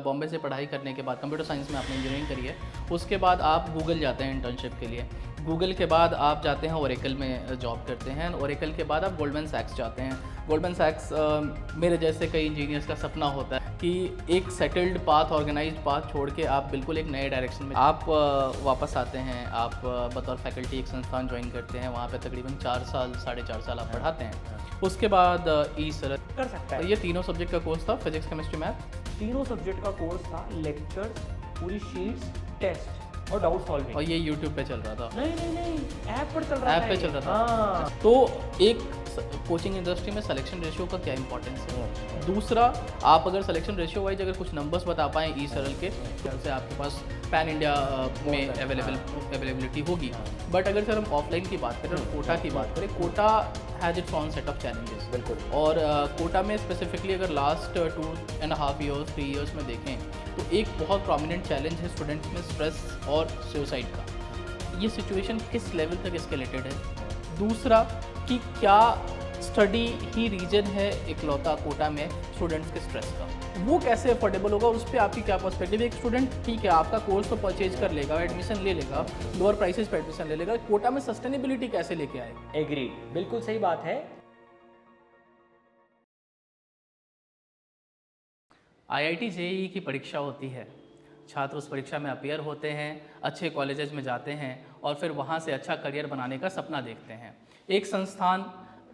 बॉम्बे से पढ़ाई करने के बाद कंप्यूटर साइंस में आपने इंजीनियरिंग करी है, उसके बाद आप गूगल जाते हैं इंटर्नशिप के लिए। गूगल के बाद आप जाते हैं ओरेकल में जॉब करते हैं। ओरेकल के बाद आप गोल्डमैन सैक्स जाते हैं। गोल्डमैन सैक्स मेरे जैसे कई इंजीनियर्स का सपना होता है कि एक सेटल्ड पाथ, ऑर्गेनाइज्ड पाथ छोड़ के आप बिल्कुल एक नए डायरेक्शन में आप वापस आते हैं। आप बतौर फैकल्टी एक संस्थान ज्वाइन करते हैं, वहाँ पे तकरीबन 4 साल 4.5 साल आप पढ़ाते हैं। उसके बाद ई-सरल कर सकता है। ये तीनों सब्जेक्ट का कोर्स था, फिजिक्स केमिस्ट्री मैथ। तीनों सब्जेक्ट का कोर्स था, लेक्चर, पूरी शीट्स, टेस्ट और डाउट सॉल्विंग। और ये यूट्यूब पे चल रहा था, नहीं, ऐप पर चल रहा था। ऐप पे चल रहा था। हाँ। तो एक कोचिंग इंडस्ट्री में सिलेक्शन रेशियो का क्या इंपॉर्टेंस है। दूसरा, आप अगर सिलेक्शन रेशियो वाइज अगर कुछ नंबर्स बता पाएँ ई-सरल के, जैसे आपके पास पैन इंडिया में अवेलेबिलिटी होगी। बट अगर सर हम ऑफलाइन की बात करें, कोटा की बात करें, Kota has its own set of challenges. बिल्कुल। और कोटा में स्पेसिफिकली अगर लास्ट 2.5 ईयर्स 3 ईयर्स में देखें तो एक बहुत प्रोमिनेंट चैलेंज है स्टूडेंट्स में स्ट्रेस और सुसाइड का। ये सिचुएशन किस लेवल तक एस्केलेटेड है। दूसरा कि क्या स्टडी ही रीजन है इकलौता कोटा में स्टूडेंट्स के स्ट्रेस का, वो कैसे अफोर्डेबल होगा, उस पर आपकी क्या पर्सपेक्टिव है। एक स्टूडेंट ठीक है आपका कोर्स तो परचेज कर लेगा, एडमिशन ले लेगा, लोअर प्राइसेस पर एडमिशन ले लेगा, कोटा में सस्टेनेबिलिटी कैसे लेके आए। एग्री, बिल्कुल सही बात है। IIT JEE की परीक्षा होती है, छात्र उस परीक्षा में अपीयर होते हैं, अच्छे कॉलेजेस में जाते हैं और फिर वहाँ से अच्छा करियर बनाने का सपना देखते हैं। एक संस्थान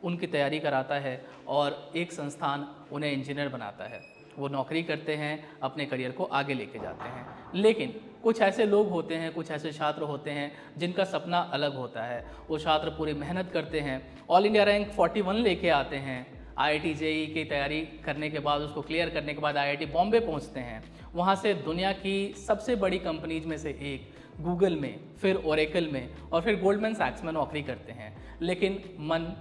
उनकी तैयारी कराता है और एक संस्थान उन्हें इंजीनियर बनाता है। वो नौकरी करते हैं, अपने करियर को आगे लेके जाते हैं। लेकिन कुछ ऐसे लोग होते हैं, कुछ ऐसे छात्र होते हैं जिनका सपना अलग होता है। वो छात्र पूरी मेहनत करते हैं, ऑल इंडिया रैंक 41 लेके आते हैं। IIT JEE की तैयारी करने के बाद, उसको क्लियर करने के बाद IIT बॉम्बे पहुंचते हैं। वहां से दुनिया की सबसे बड़ी कंपनीज में से एक गूगल में, फिर ओरेकल में और फिर गोल्डमैन सैक्स में नौकरी करते हैं। लेकिन मन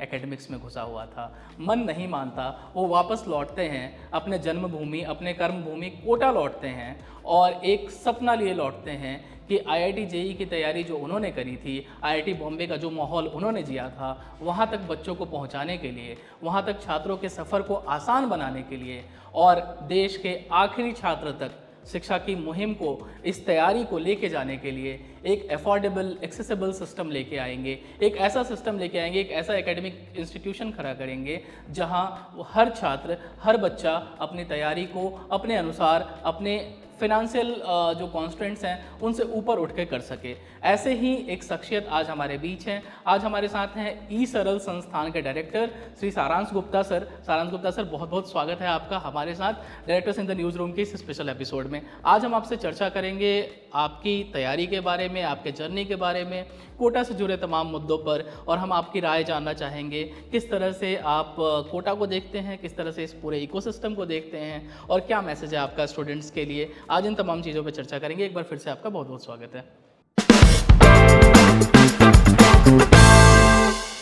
एकेडमिक्स में घुसा हुआ था, मन नहीं मानता। वो वापस लौटते हैं अपने जन्मभूमि, अपने कर्मभूमि कोटा लौटते हैं और एक सपना लिए लौटते हैं कि IIT JEE की तैयारी जो उन्होंने करी थी, IIT बॉम्बे का जो माहौल उन्होंने जिया था, वहाँ तक बच्चों को पहुँचाने के लिए, वहाँ तक छात्रों के सफ़र को आसान बनाने के लिए और देश के आखिरी छात्र तक शिक्षा की मुहिम को, इस तैयारी को लेके जाने के लिए एक अफोर्डेबल, एक्सेसिबल सिस्टम लेके आएंगे। एक ऐसा सिस्टम लेके आएंगे, एक ऐसा एकेडमिक इंस्टीट्यूशन खड़ा करेंगे जहां हर छात्र, हर बच्चा अपनी तैयारी को अपने अनुसार, अपने फिनेंशियल जो कॉन्स्टेंट्स हैं उनसे ऊपर उठ के कर सके। ऐसे ही एक शख्सियत आज हमारे बीच हैं। आज हमारे साथ हैं ई-सरल संस्थान के डायरेक्टर श्री सारांश गुप्ता सर। सारांश गुप्ता सर, बहुत बहुत स्वागत है आपका हमारे साथ directors in the news room के इस स्पेशल एपिसोड में। आज हम आपसे चर्चा करेंगे आपकी तैयारी के बारे में, आपके जर्नी के बारे में, कोटा से जुड़े तमाम मुद्दों पर, और हम आपकी राय जानना चाहेंगे किस तरह से आप कोटा को देखते हैं, किस तरह से इस पूरे इकोसिस्टम को देखते हैं और क्या मैसेज है आपका स्टूडेंट्स के लिए। आज इन तमाम चीज़ों पर चर्चा करेंगे। एक बार फिर से आपका बहुत बहुत स्वागत है।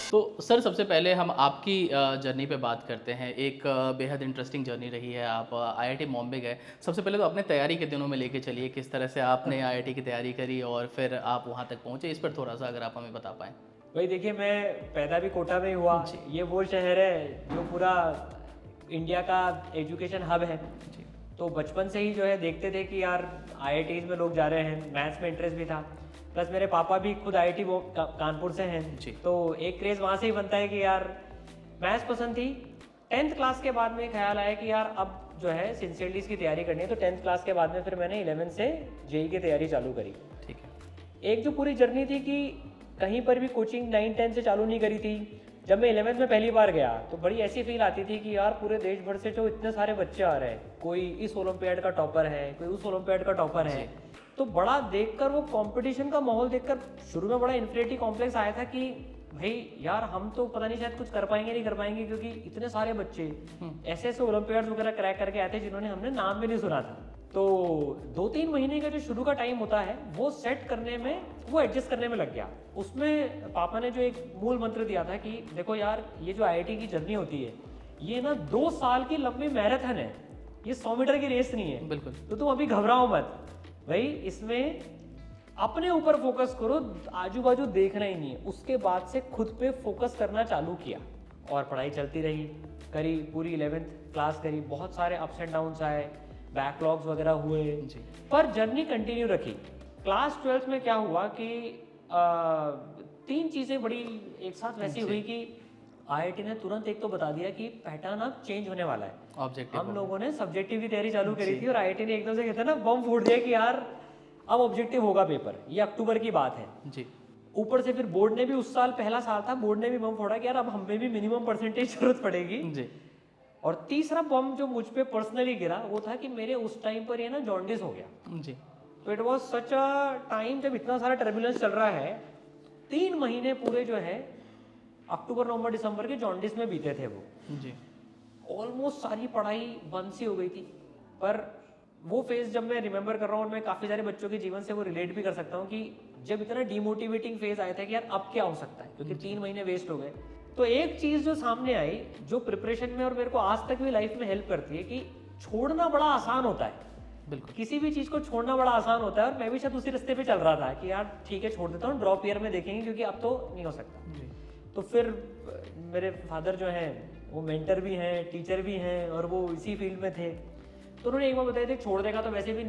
तो सर, सबसे पहले हम आपकी जर्नी पे बात करते हैं। एक बेहद इंटरेस्टिंग जर्नी रही है। आप IIT बॉम्बे गए। सबसे पहले तो अपने तैयारी के दिनों में लेके चलिए, किस तरह से आपने IIT की तैयारी करी और फिर आप वहाँ तक पहुँचे, इस पर थोड़ा सा अगर आप हमें बता पाएँ। भाई देखिए, मैं पैदा भी कोटा में हुआ। ये वो शहर है जो पूरा इंडिया का एजुकेशन हब है। तो बचपन से ही जो है देखते थे कि यार IITs में लोग जा रहे हैं। मैथ्स में इंटरेस्ट भी था, प्लस मेरे पापा भी खुद IIT कानपुर से हैं जी। तो एक क्रेज़ वहाँ से ही बनता है कि यार मैथ्स पसंद थी। 10th क्लास के बाद में ख्याल आया कि यार अब जो है सिंसियरली इसकी तैयारी करनी है। तो 10th क्लास के बाद में फिर मैंने 11th से JEE की तैयारी चालू करी। ठीक है। एक जो पूरी जर्नी थी कि कहीं पर भी कोचिंग 9-10 से चालू नहीं करी थी। जब मैं 11th में पहली बार गया तो बड़ी ऐसी फील आती थी कि यार पूरे देश भर से जो इतने सारे बच्चे आ रहे हैं, कोई इस ओलंपियाड का टॉपर है, कोई उस ओलंपियाड का टॉपर है। तो बड़ा देखकर, वो कंपटीशन का माहौल देखकर शुरू में बड़ा इन्फिनिटी कॉम्प्लेक्स आया था कि भाई यार हम तो पता नहीं शायद कुछ कर पाएंगे नहीं कर पाएंगे, क्योंकि इतने सारे बच्चे ऐसे ऐसे ओलंपियाड्स वगैरह क्रैक करके आए थे जिन्होंने हमने नाम भी नहीं सुना था। तो 2-3 महीने का जो शुरू का टाइम होता है वो सेट करने में, वो एडजस्ट करने में लग गया। उसमें पापा ने जो एक मूल मंत्र दिया था कि देखो यार, ये जो IIT की जर्नी होती है ये ना 2 साल की लंबी मैराथन है, ये 100 मीटर की रेस नहीं है। बिल्कुल। तो तुम अभी घबराओ मत भाई, इसमें अपने ऊपर फोकस करो, आजू बाजू देखना ही नहीं है। उसके बाद से खुद पे फोकस करना चालू किया और पढ़ाई चलती रही, करी पूरी 11th क्लास करी। बहुत सारे अप्स एंड डाउन्स आए, बैकलॉग्स वगैरह हुए, जी पर जर्नी कंटिन्यू रखी। क्लास 12th में क्या हुआ कि 3 चीज़ें बड़ी एक साथ वैसी हुई कि आईआईटी ने तुरंत एक तो बता दिया कि पैटर्न अब चेंज होने वाला है। ऑब्जेक्टिव हम लोगों ने सब्जेक्टिव की तैयारी चालू करी थी और आईआईटी ने एकदम से कहते हैं ना बम फोड़ दिया कि यार अब ऑब्जेक्टिव होगा पेपर, ये अक्टूबर की बात है। जी ऊपर से फिर बोर्ड ने भी, उस साल पहला साल था, बोर्ड ने भी बम फोड़ा कि यार अब हमें भी मिनिमम परसेंटेज जरूरत पड़ेगी। जी और तीसरा बम जो मुझ पे पर्सनली गिरा वो था कि मेरे उस टाइम पर ये ना जॉन्डिस हो गया। जी तो it was such a time जब इतना सारा टर्बुलेंस चल रहा है, 3 महीने पूरे जो है अक्टूबर नवंबर दिसंबर के जॉन्डिस में बीते थे वो। जी ऑलमोस्ट सारी पढ़ाई बंद सी हो गई थी। पर वो फेज जब मैं रिमेंबर कर रहा हूँ और मैं काफ़ी सारे बच्चों के जीवन से वो रिलेट भी कर सकता हूँ कि जब इतना डिमोटिवेटिंग फेज आया था कि यार अब क्या हो सकता है, क्योंकि 3 महीने वेस्ट हो गए। तो एक चीज़ जो सामने आई जो प्रिपरेशन में और मेरे को आज तक भी लाइफ में हेल्प करती है कि छोड़ना बड़ा आसान होता है। बिल्कुल किसी भी चीज़ को छोड़ना बड़ा आसान होता है और मैं भी शायद उसी रास्ते पे चल रहा था कि यार ठीक है छोड़ देता हूँ, ड्रॉप ईयर में देखेंगे क्योंकि अब तो नहीं हो सकता। जी तो फिर मेरे फादर जो हैं वो मेंटर भी हैं, टीचर भी हैं और वो इसी फील्ड में थे। तो उन्होंने एक बार बताया था छोड़ देगा तो वैसे भी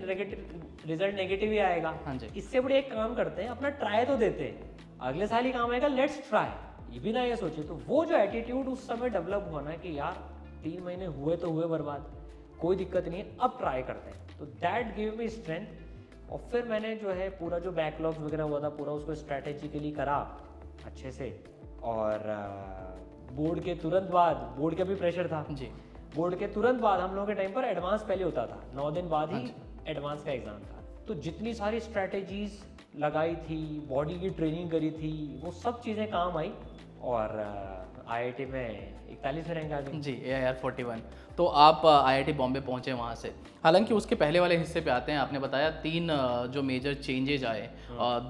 रिजल्ट नेगेटिव ही आएगा। हाँ जी इससे बड़े एक काम करते हैं, अपना ट्राई तो देते हैं, अगले साल ही काम आएगा, लेट्स ट्राई, ये भी ना ये सोचे। तो वो जो एटीट्यूड उस समय डेवलप हुआ ना कि यार 3 महीने हुए तो हुए बर्बाद, कोई दिक्कत नहीं है, अब ट्राई करते हैं। तो दैट गिव मी स्ट्रेंथ। और फिर मैंने जो है पूरा जो बैकलॉग्स वगैरह हुआ था पूरा उसको स्ट्रैटेजिकली करा अच्छे से। और बोर्ड के तुरंत बाद, बोर्ड का भी प्रेशर था, जी बोर्ड के तुरंत बाद हम लोगों के टाइम पर एडवांस पहले होता था, 9 दिन बाद ही एडवांस का एग्जाम था। तो जितनी सारी स्ट्रैटेजीज लगाई थी, बॉडी की ट्रेनिंग करी थी, वो सब चीज़ें काम आई और आईआईटी में 41वें रैंक आ गई। जी AIR 41। तो आप IIT बॉम्बे पहुंचे वहाँ से। हालांकि उसके पहले वाले हिस्से पे आते हैं। आपने बताया 3 जो मेजर चेंजेज आए,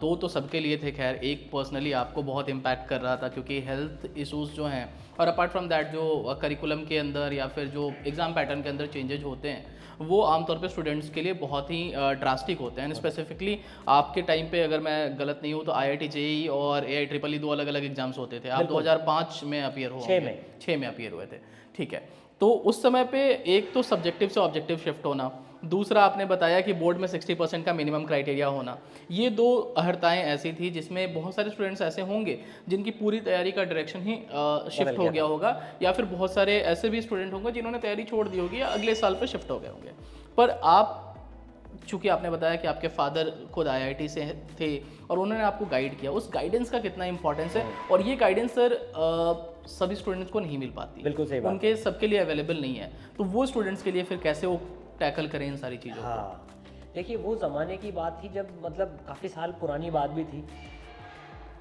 2 तो सबके लिए थे, खैर एक पर्सनली आपको बहुत इम्पैक्ट कर रहा था क्योंकि हेल्थ इश्यूज जो हैं, और अपार्ट फ्रॉम दैट जो करिकुलम के अंदर या फिर जो एग्ज़ाम पैटर्न के अंदर चेंजेज होते हैं वो आमतौर पे स्टूडेंट्स के लिए बहुत ही ड्रास्टिक होते हैं। स्पेसिफिकली आपके टाइम पे अगर मैं गलत नहीं हूँ तो IIT JEE और AIEEE 2 अलग अलग एग्जाम्स होते थे। आप 2005 में अपीयर हो, 6 में अपीयर हुए थे, ठीक है। तो उस समय पे एक तो सब्जेक्टिव से ऑब्जेक्टिव शिफ्ट होना, दूसरा आपने बताया कि बोर्ड में 60% का मिनिमम क्राइटेरिया होना, ये 2 अहर्ताएँ ऐसी थी जिसमें बहुत सारे स्टूडेंट्स ऐसे होंगे जिनकी पूरी तैयारी का डायरेक्शन ही शिफ्ट हो गया होगा, या फिर बहुत सारे ऐसे भी स्टूडेंट होंगे जिन्होंने तैयारी छोड़ दी होगी या अगले साल पर शिफ्ट हो गए होंगे। पर आप, चूँकि आपने बताया कि आपके फादर खुद IIT से थे और उन्होंने आपको गाइड किया, उस गाइडेंस का कितना इंपॉर्टेंस है, और ये गाइडेंस सर सभी स्टूडेंट्स को नहीं मिल पाती, बिल्कुल सही बात, उनके सबके लिए अवेलेबल नहीं है। तो वो स्टूडेंट्स के लिए फिर कैसे वो टैकल करें इन सारी चीज़ों को? हाँ देखिए वो ज़माने की बात थी जब, मतलब काफ़ी साल पुरानी बात भी थी।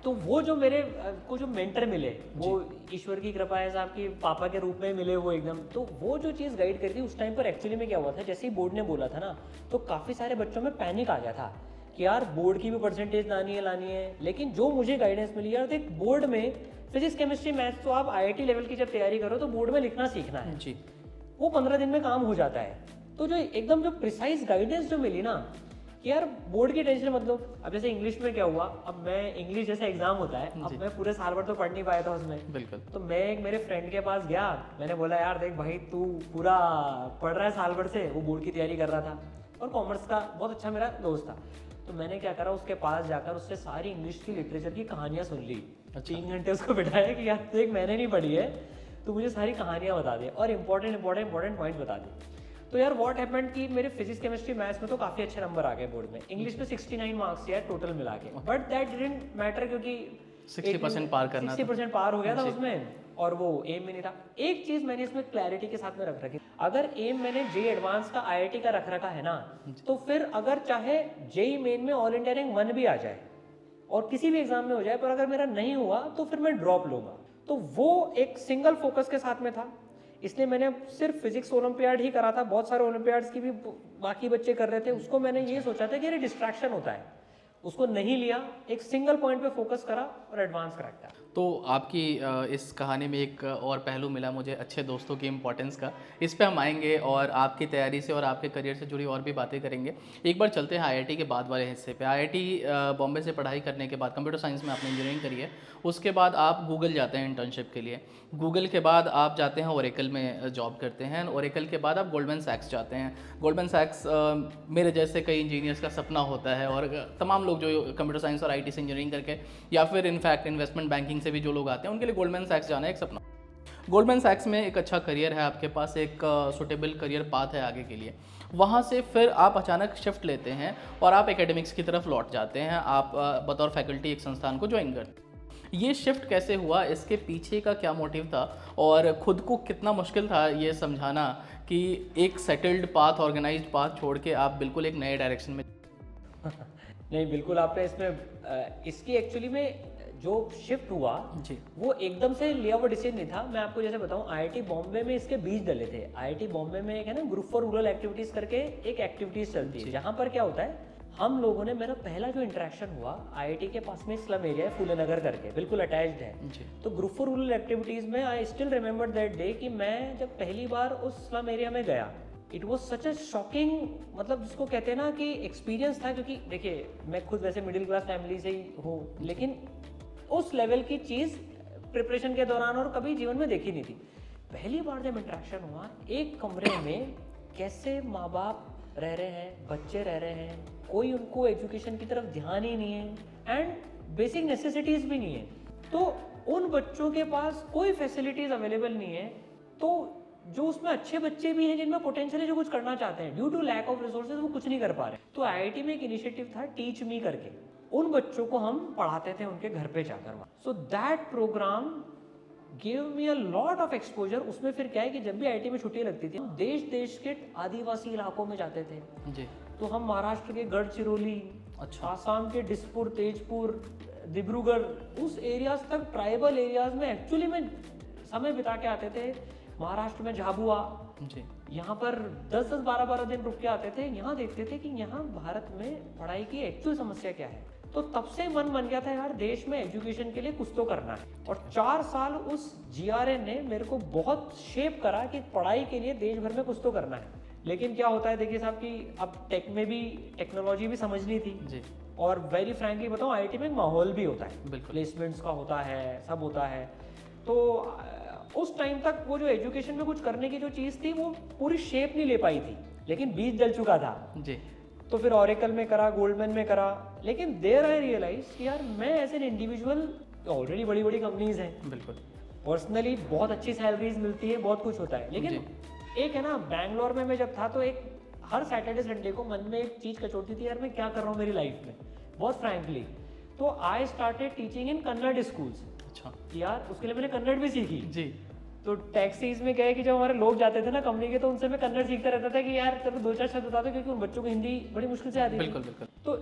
तो वो जो मेरे को जो मेंटर मिले वो ईश्वर की कृपा है, साहब की पापा के रूप में मिले वो एकदम। तो वो जो चीज़ गाइड करी थी उस टाइम पर एक्चुअली में क्या हुआ था, जैसे ही बोर्ड ने बोला था ना तो काफ़ी सारे बच्चों में पैनिक आ गया था कि यार बोर्ड की भी परसेंटेज लानी है। लेकिन जो मुझे गाइडेंस मिली, यार देख बोर्ड में फिजिक्स केमिस्ट्री मैथ्स तो आप IIT लेवल की जब तैयारी करो तो बोर्ड में लिखना सीखना है जी, वो 15 दिन में काम हो जाता है। तो जो एकदम जो प्रिसाइज गाइडेंस जो मिली ना कि यार बोर्ड की टेंशन मत लो। अब जैसे इंग्लिश में क्या हुआ, अब मैं इंग्लिश जैसा एग्जाम होता है, अब मैं पूरे साल भर तो पढ़ नहीं पाया था उसमें, बिल्कुल। तो मैं एक मेरे फ्रेंड के पास गया, मैंने बोला यार देख भाई तू पूरा पढ़ रहा है साल भर से, वो बोर्ड की तैयारी कर रहा था और कॉमर्स का बहुत अच्छा मेरा दोस्त था। तो मैंने क्या करा, उसके पास जाकर उससे सारी इंग्लिश की लिटरेचर की कहानियाँ सुन ली। 3 घंटे उसको बिठाया कि यार देख मैंने नहीं पढ़ी है, तो मुझे सारी कहानियाँ बता दे और इंपॉर्टेंट पॉइंट बता दे। तो यार व्हाट हैपेंड कि मेरे फिजिक्स केमिस्ट्री मैथ्स में तो काफ़ी अच्छे नंबर आ गए बोर्ड में, इंग्लिश में 69 मार्क्स यार टोटल मिला के, बट दैट डिडंट मैटर क्योंकि 60% पार करना, 60% पार हो गया था उसमें और वो एम में नहीं था। एक चीज़ मैंने इसमें क्लैरिटी के साथ में रख रखी, अगर एम मैंने JEE एडवांस का IIT का रख रखा है ना, तो फिर अगर चाहे JEE मेन में ऑल इंडिया रैंक 1 भी आ जाए और किसी भी एग्जाम में हो जाए, पर अगर मेरा नहीं हुआ तो फिर मैं ड्रॉप लूंगा। तो वो एक सिंगल फोकस के साथ में था, इसलिए मैंने सिर्फ फिजिक्स ओलंपियाड ही करा था। बहुत सारे ओलंपियाड्स की भी बाकी बच्चे कर रहे थे, उसको मैंने ये सोचा था कि ये डिस्ट्रैक्शन होता है, उसको नहीं लिया, एक सिंगल पॉइंट पे फोकस करा और एडवांस क्रैक किया। तो आपकी इस कहानी में एक और पहलू मिला मुझे अच्छे दोस्तों की इम्पोर्टेंस का। इस पे हम आएंगे और आपकी तैयारी से और आपके करियर से जुड़ी और भी बातें करेंगे। एक बार चलते हैं आईआईटी के बाद वाले हिस्से पे। आईआईटी बॉम्बे से पढ़ाई करने के बाद कंप्यूटर साइंस में आपने इंजीनियरिंग करी है, उसके बाद आप गूगल जाते हैं इंटर्नशिप के लिए। गूगल के बाद आप जाते हैं ओरेकल में जॉब करते हैं। ओरेकल के बाद आप गोल्डमैन सैक्स जाते हैं। गोल्डमैन सैक्स मेरे जैसे कई इंजीनियर्स का सपना होता है, और तमाम लोग जो कंप्यूटर साइंस और आईटी से इंजीनियरिंग करके या फिर इनफैक्ट इन्वेस्टमेंट बैंकिंग से भी जो लोग आते हैं उनके लिए गोल्डमैन सैक्स जाना एक सपना। गोल्डमैन सैक्स में एक अच्छा करियर है, आपके पास एक सुटेबल करियर पाथ है आगे के लिए। वहाँ से फिर आप अचानक शिफ्ट लेते हैं और आप एकेडमिक्स की तरफ लौट जाते हैं। आप बतौर फैकल्टी एक संस्थान को ज्वाइन करते हैं। ये शिफ्ट कैसे हुआ, इसके पीछे का क्या मोटिव था, और ख़ुद को कितना मुश्किल था ये समझाना कि एक सेटल्ड पाथ, ऑर्गेनाइज्ड पाथ छोड़ के आप बिल्कुल एक नए डायरेक्शन में नहीं, बिल्कुल आपने इसमें इसकी एक्चुअली में जो शिफ्ट हुआ जी, वो एकदम से लिया हुआ डिसीजन नहीं था। मैं आपको जैसे बताऊं, आईआईटी बॉम्बे में इसके बीज डले थे। आईआईटी बॉम्बे में एक है ना ग्रुप फॉर रूरल एक्टिविटीज करके एक एक्टिविटीज चलती है, जहां पर क्या होता है, हम लोगों ने, मेरा पहला जो इंटरेक्शन हुआ, आईआईटी के पास में स्लम एरिया है फूले नगर करके, बिल्कुल अटैच्ड है जी, तो ग्रुप फॉर रूरल एक्टिविटीज में I still remember that day कि मैं जब पहली बार उस स्लम एरिया में गया, it was such a shocking, मतलब जिसको कहते हैं ना कि एक्सपीरियंस था। क्योंकि देखिए, मैं खुद वैसे मिडिल क्लास फैमिली से ही हूँ, लेकिन उस लेवल की चीज़ प्रिपरेशन के दौरान और कभी जीवन में देखी नहीं थी। पहली बार जब इंटरेक्शन हुआ, एक कमरे में कैसे माँ बाप रह रहे हैं, बच्चे रह रहे हैं, कोई उनको एजुकेशन की तरफ ध्यान ही नहीं है एंड बेसिक नेसेसिटीज़ भी नहीं है, तो उन बच्चों के पास कोई फैसिलिटीज़ अवेलेबल नहीं है। तो जो उसमें अच्छे बच्चे भी हैं जिनमें पोटेंशियल है, जो कुछ करना चाहते हैं, due to lack of resources वो कुछ नहीं कर पा रहे। तो आईआईटी में एक इनिशिएटिव था टीच मी करके, उन बच्चों को हम पढ़ाते थे उनके घर पे जाकर। So that program give me a lot of exposure. उसमें फिर क्या है कि जब भी आईआईटी में छुट्टियां लगती थी, हम देश देश के आदिवासी इलाकों में जाते थे जी। तो हम महाराष्ट्र के गढ़चिरौली, अच्छा, आसाम के डिस्पुर, तेजपुर, डिब्रूगढ़, उस एरियाज तक, ट्राइबल एरियाज में एक्चुअली में समय बिता के आते थे। महाराष्ट्र में झाबुआ, जी, यहाँ पर 10-10, 12-12 दिन रुक के आते थे। यहाँ देखते थे कि यहाँ भारत में पढ़ाई की एक्चुअल समस्या क्या है। तो तब से मन बन गया था यार, देश में एजुकेशन के लिए कुछ तो करना है। और 4 साल उस जीआरएन ने मेरे को बहुत शेप करा कि पढ़ाई के लिए देश भर में कुछ तो करना है। लेकिन क्या होता है, देखिए साहब, कि अब टेक में भी टेक्नोलॉजी भी समझनी थी जी, और वेरी फ्रैंकली बताऊँ, आईआईटी में एक माहौल भी होता है, बिल्कुल, प्लेसमेंट्स का होता है, सब होता है। तो उस टाइम तक वो जो एजुकेशन में कुछ करने की जो चीज़ थी वो पूरी शेप नहीं ले पाई थी, लेकिन बीज डल चुका था। जी, तो फिर ऑरेकल में करा, गोल्डमैन में करा, लेकिन देयर आई रियलाइज कि यार मैं एज एन इंडिविजुअल, ऑलरेडी बड़ी बड़ी कंपनीज हैं, बिल्कुल, पर्सनली बहुत अच्छी सैलरीज मिलती है, बहुत कुछ होता है, लेकिन एक है ना, बैंगलोर में मैं जब था तो एक हर सैटरडे संडे को मन में एक चीज़ कचोटती थी, यार मैं क्या कर रहा हूँ मेरी लाइफ में, बहुत फ्रैंकली। तो I started teaching in Kannada schools. अच्छा, यार उसके लिए मैंने कन्नड़ भी सीखी। जी, तो टैक्सीज में क्या है कि जब हमारे लोग जाते थे ना कंपनी के, तो उनसे मैं कन्नड़ सीखता रहता था कि यार चलो 2-4 शब्द बता दो, क्योंकि उन बच्चों को हिंदी बड़ी मुश्किल से आती है। बिल्कुल, बिल्कुल, तो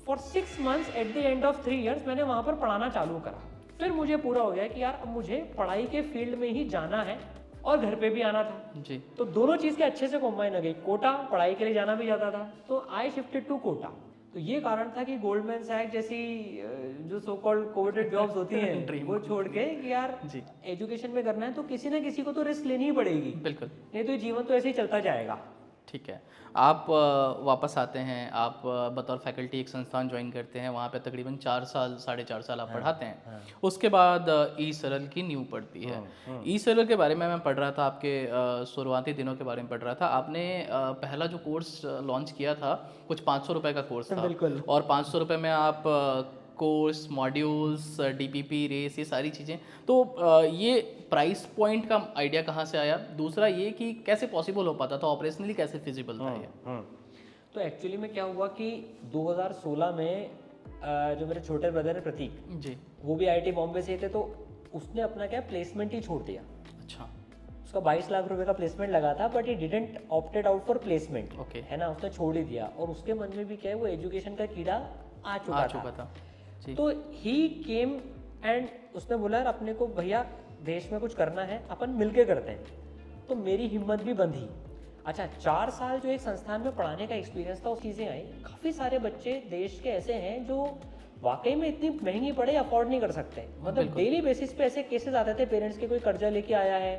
for 6 months at the end of 3 years मैंने वहाँ पर पढ़ाना चालू करा। फिर मुझे पूरा हो गया कि यार अब मुझे पढ़ाई के फील्ड में ही जाना है और घर पे भी आना था। जी, तो दोनों चीज़ के अच्छे से कॉम्बाइन हो गई। कोटा, पढ़ाई के लिए जाना भी जाता था, तो आई शिफ्टेड टू कोटा। तो ये कारण था कि गोल्डमैन सैक्स जैसी जो सो कॉल्ड कोविडेड जॉब्स होती हैं वो छोड़ के कि यार जी, एजुकेशन में करना है तो किसी ना किसी को तो रिस्क लेनी ही पड़ेगी, बिल्कुल, नहीं तो जीवन तो ऐसे ही चलता जाएगा। ठीक है। आप वापस आते हैं, आप बतौर फैकल्टी एक संस्थान ज्वाइन करते हैं, वहाँ पे तकरीबन 4 साल, 4.5 साल आप पढ़ाते हैं। उसके बाद ई सरल की नींव पड़ती है। ई सरल के बारे में मैं पढ़ रहा था, आपके शुरुआती दिनों के बारे में पढ़ रहा था। आपने पहला जो कोर्स लॉन्च किया था कुछ 500 रुपये का कोर्स था, बिल्कुल। और 500 रुपये में आप कोर्स, मॉड्यूल्स, डीपीपी, रेस, ये सारी चीज़ें। तो ये प्राइस पॉइंट का आइडिया कहाँ से आया? दूसरा ये कि कैसे पॉसिबल हो पाता था, ऑपरेशनली कैसे फिजिबल था ये? तो एक्चुअली में क्या हुआ कि 2016 में जो मेरे छोटे ब्रदर है प्रतीक जी, वो भी आईआईटी बॉम्बे से थे, तो उसने अपना क्या प्लेसमेंट ही छोड़ दिया। अच्छा, उसका 22 लाख रुपए का प्लेसमेंट लगा था, but he didn't opted out for placement, okay, है ना, उसने छोड़ ही दिया। और उसके मन में भी क्या है, वो एजुकेशन का कीड़ा आ चुका था। जी, तो ही केम एंड उसने बोला यार अपने को भैया देश में कुछ करना है, अपन मिलके करते हैं। तो मेरी हिम्मत भी बंधी। अच्छा, 4 साल जो एक संस्थान में पढ़ाने का एक्सपीरियंस था, उस चीज़ें आई। काफ़ी सारे बच्चे देश के ऐसे हैं जो वाकई में इतनी महंगी पढ़ाई अफोर्ड नहीं कर सकते। मतलब डेली बेसिस पे ऐसे केसेस आते थे पेरेंट्स के, कोई कर्जा लेके आया है,